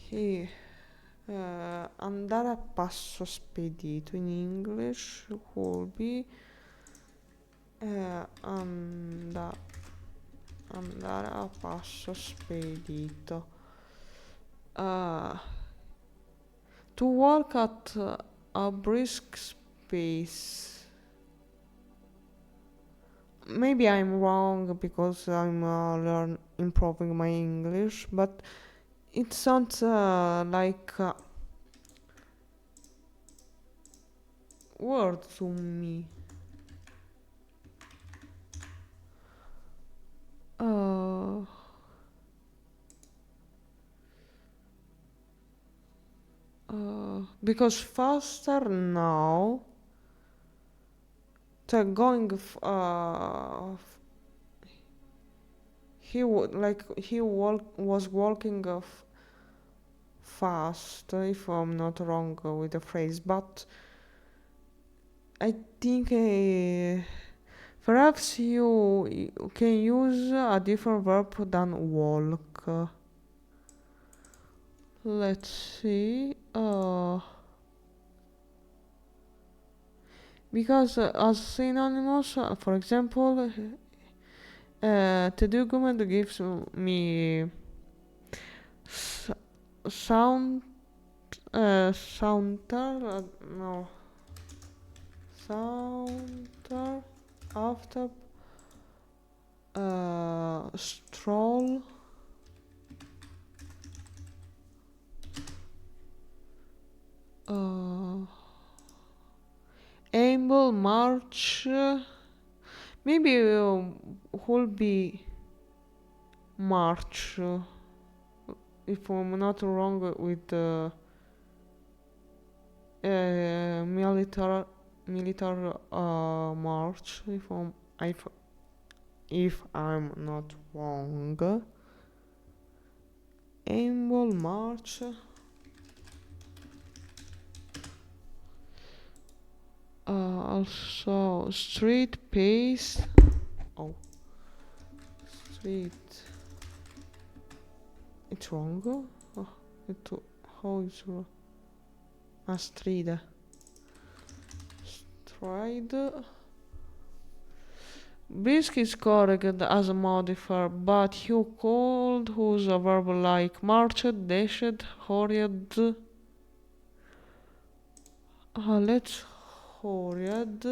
he andare a passo spedito in English would be andare a passo spedito. To walk at a brisk pace. Maybe I'm wrong because I'm improving my English, but it sounds like a word to me. Because faster now, going was walking fast, if I'm not wrong with the phrase, but I think perhaps you can use a different verb than walk. Let's see. Because as synonymous, for example, the document gives me sound, sounder, no, sounder, after, stroll, amble, march, maybe will be march, if I'm not wrong with the military march, if I'm not wrong. Amble march. Also street pace. Oh, street. It's wrong. Oh, how is wrong? Stride. Stride. Brisk is correct as a modifier, but you could use a verb like marched, dashed, hurried. Let's hurried.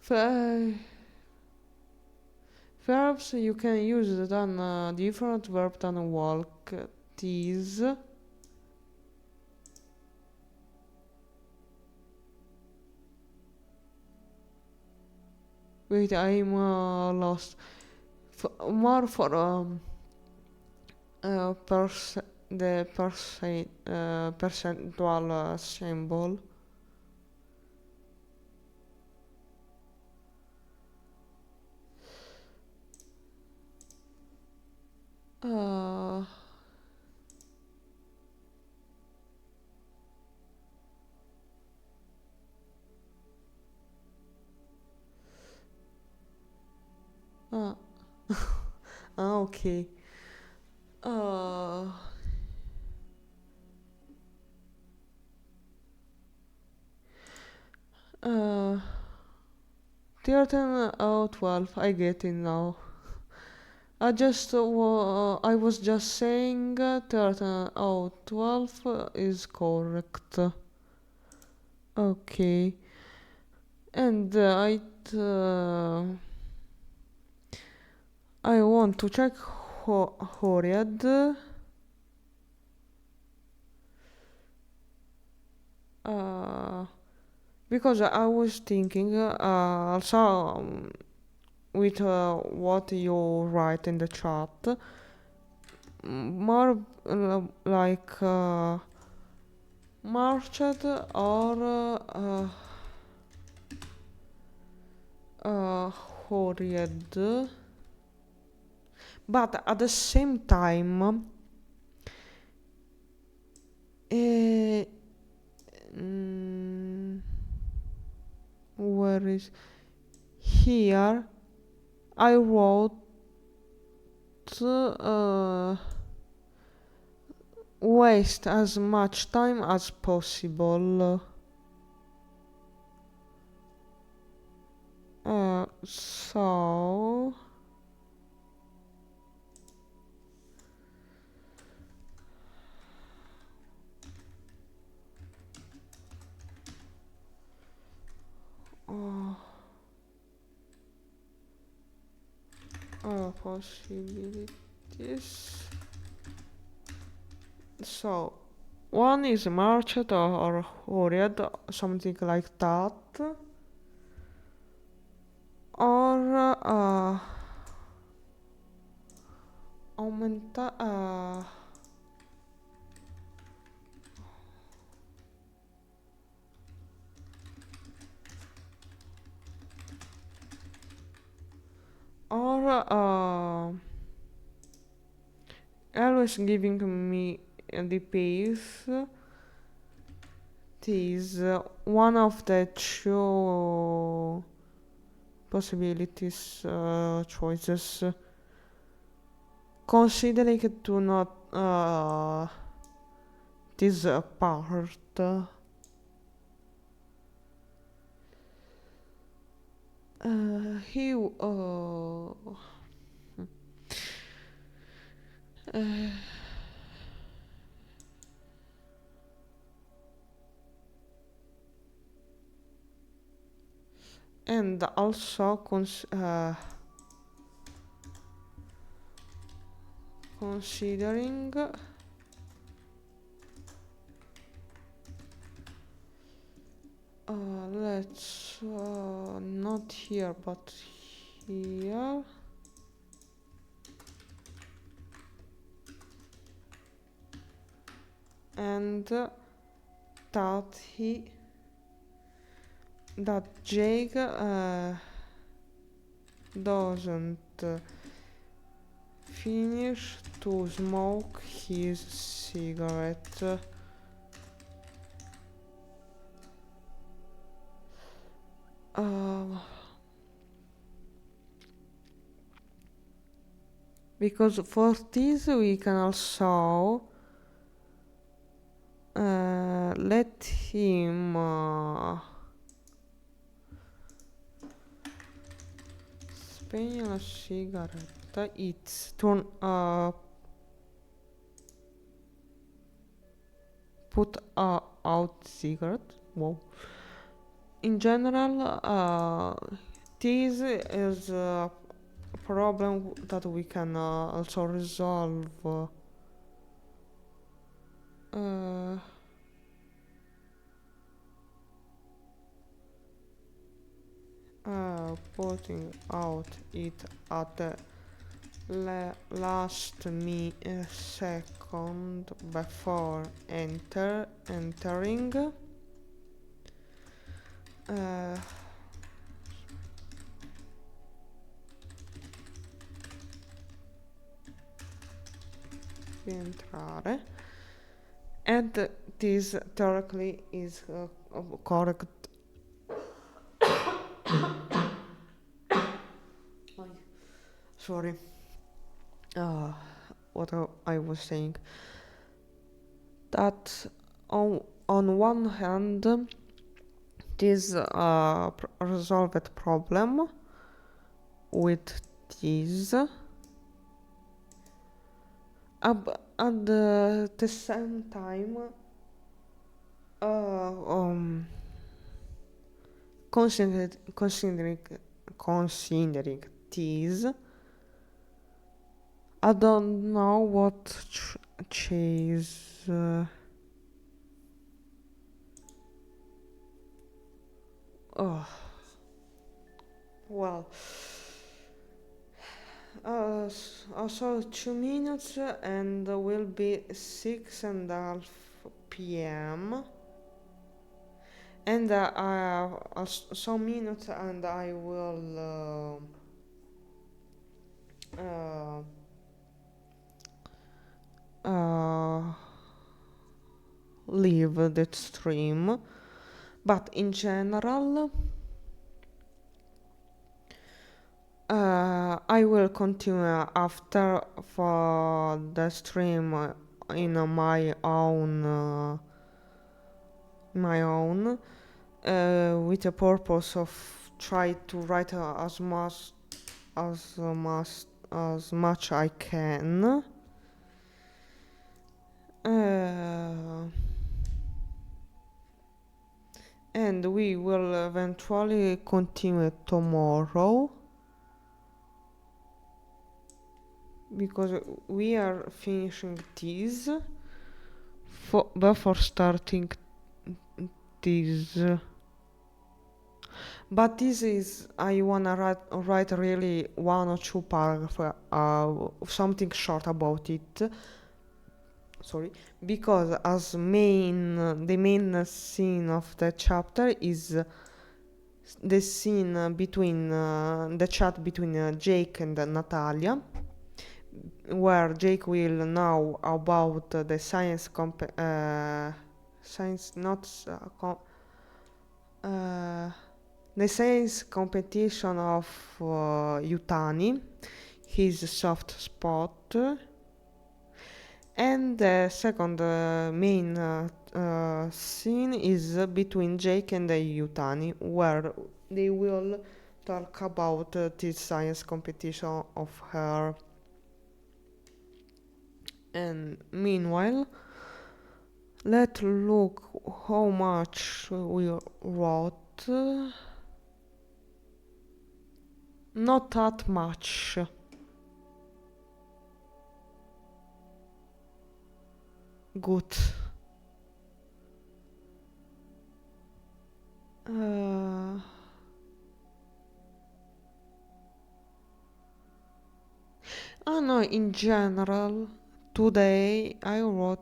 F- verbs you can use than different verb than walk, tease. Wait, I'm lost. More for the percentual symbol. Uh, uh, okay. Uh, uh, 13 oh 12, I get it now. I was just saying 13 oh 12 is correct. Okay. And I want to check Horiad. Uh, because I was thinking also with what you write in the chat, more like marched or hurried, but at the same time, uh, mm, where is here? I wrote waste as much time as possible. So possibilities. So one is marched or hurried, something like that, or aumenta or always giving me the pace. It is one of the two possibilities choices. Considering to not this part. He and also considering let's not here but here, and that Jake doesn't finish to smoke his cigarette. Because for this we can also let him spegne la sigaretta. It's turn put out cigarette. Wow. In general, this is a problem that we can also resolve uh, putting out it at the last second before entering. Entrare, and this theoretically is correct. Sorry. What I was saying, that on one hand, this resolved problem with this, at the same time, considering this, I don't know what chase. Well, also 2 minutes and will be 6:30 p.m. And some minutes and I will leave the stream, but in general I will continue after for the stream in my own with the purpose of try to write as much I can. And we will eventually continue tomorrow, because we are finishing this before starting this. But this is, I wanna write really 1 or 2 paragraphs, something short about it. Sorry, because as the main scene of the chapter is the scene between the chat between Jake and Natalia, where Jake will know about the the science competition of Yutani, his soft spot. And the second main scene is between Jake and Yutani, where they will talk about this science competition of her. And meanwhile, let's look how much we wrote. Not that much. Good. No, in general, today I wrote,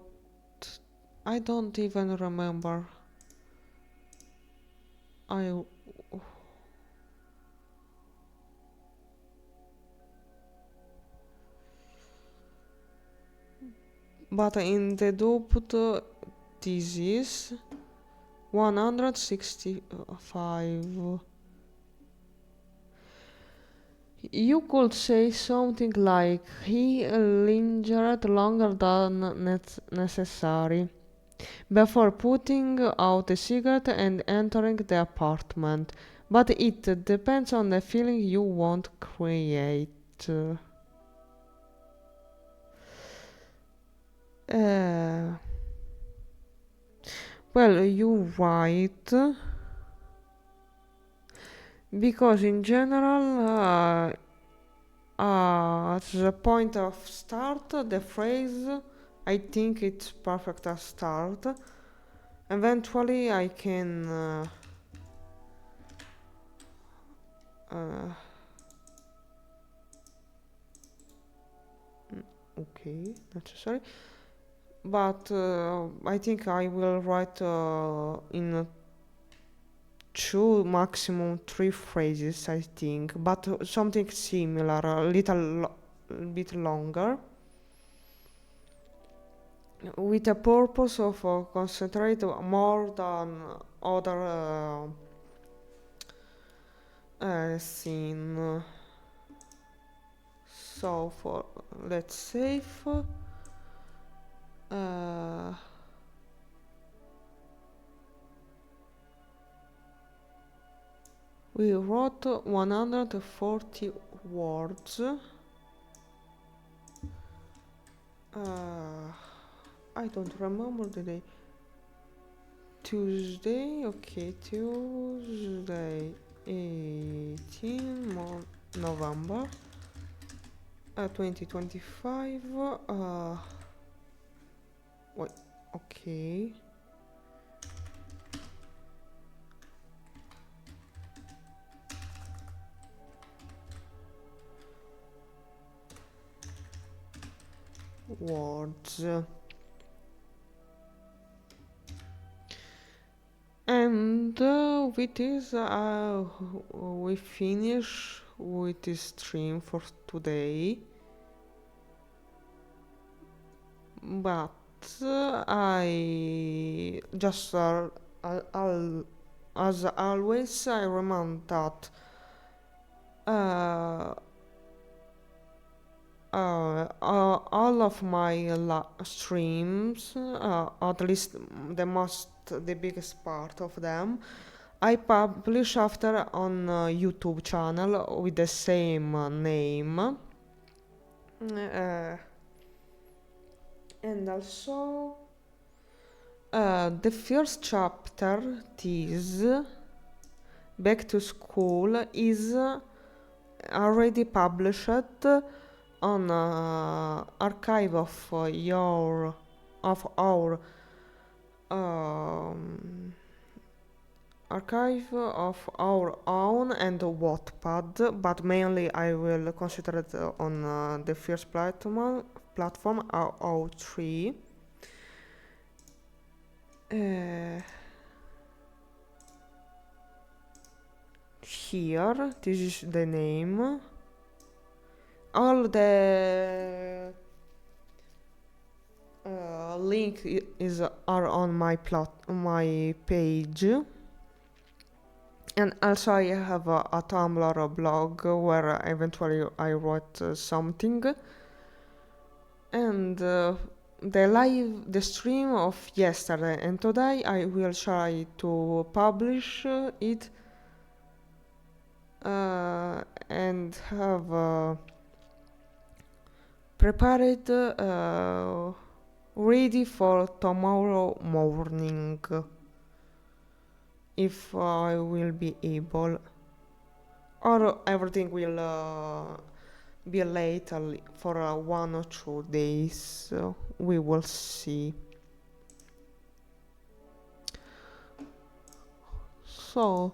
I don't even remember. But in the Dozhd, this is 165. You could say something like, he lingered longer than necessary before putting out a cigarette and entering the apartment. But it depends on the feeling you want to create. Well, you write, because in general, at the point of start, the phrase, I think it's perfect as start. Eventually, I can okay, necessary. But I think I will write in two, maximum three phrases, I think, but something similar, a little bit longer, with a purpose of concentrate more than other scene. So for let's save. We wrote 140 words. I don't remember the day. Tuesday, okay, Tuesday, 18 November 2025. Wait, okay. Words. And with this, we finish with this stream for today. But I just as always, I remind that all of my streams, at least the biggest part of them, I publish after on YouTube channel with the same name. And also the first chapter, this Back to School, is already published on archive of our archive of our own and Wattpad, but mainly I will consider it on the first platform RO3. Here, this is the name. All the link are on my page, and also I have a Tumblr blog where eventually I wrote something, and the stream of yesterday and today I will try to publish it and have prepared ready for tomorrow morning, if I will be able, or everything will be late for 1 or 2 days. We will see. So,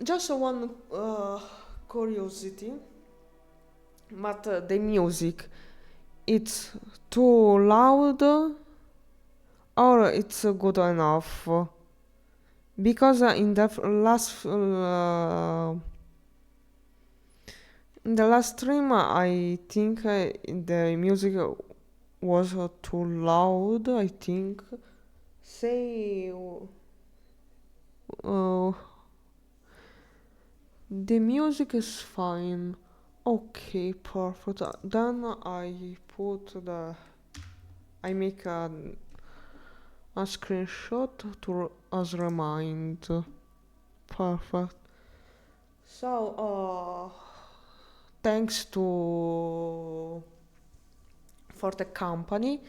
just one curiosity, but the music, it's too loud or it's good enough? Because in the last stream I think the music was too loud, I think. Say the music is fine. Okay, perfect. Then I make a screenshot as remind. Perfect. So thanks for the company,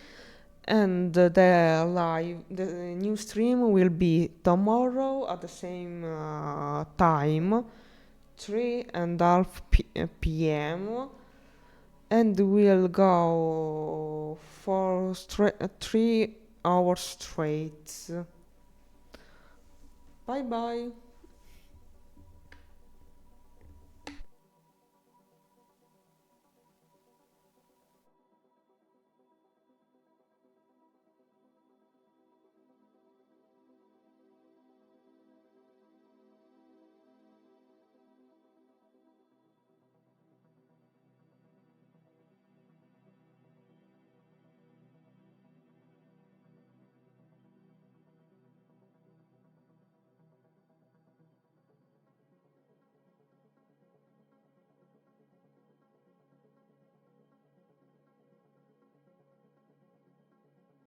and the new stream will be tomorrow at the same time. 3:30 p.m. and we'll go for 3 hours straight. Bye bye.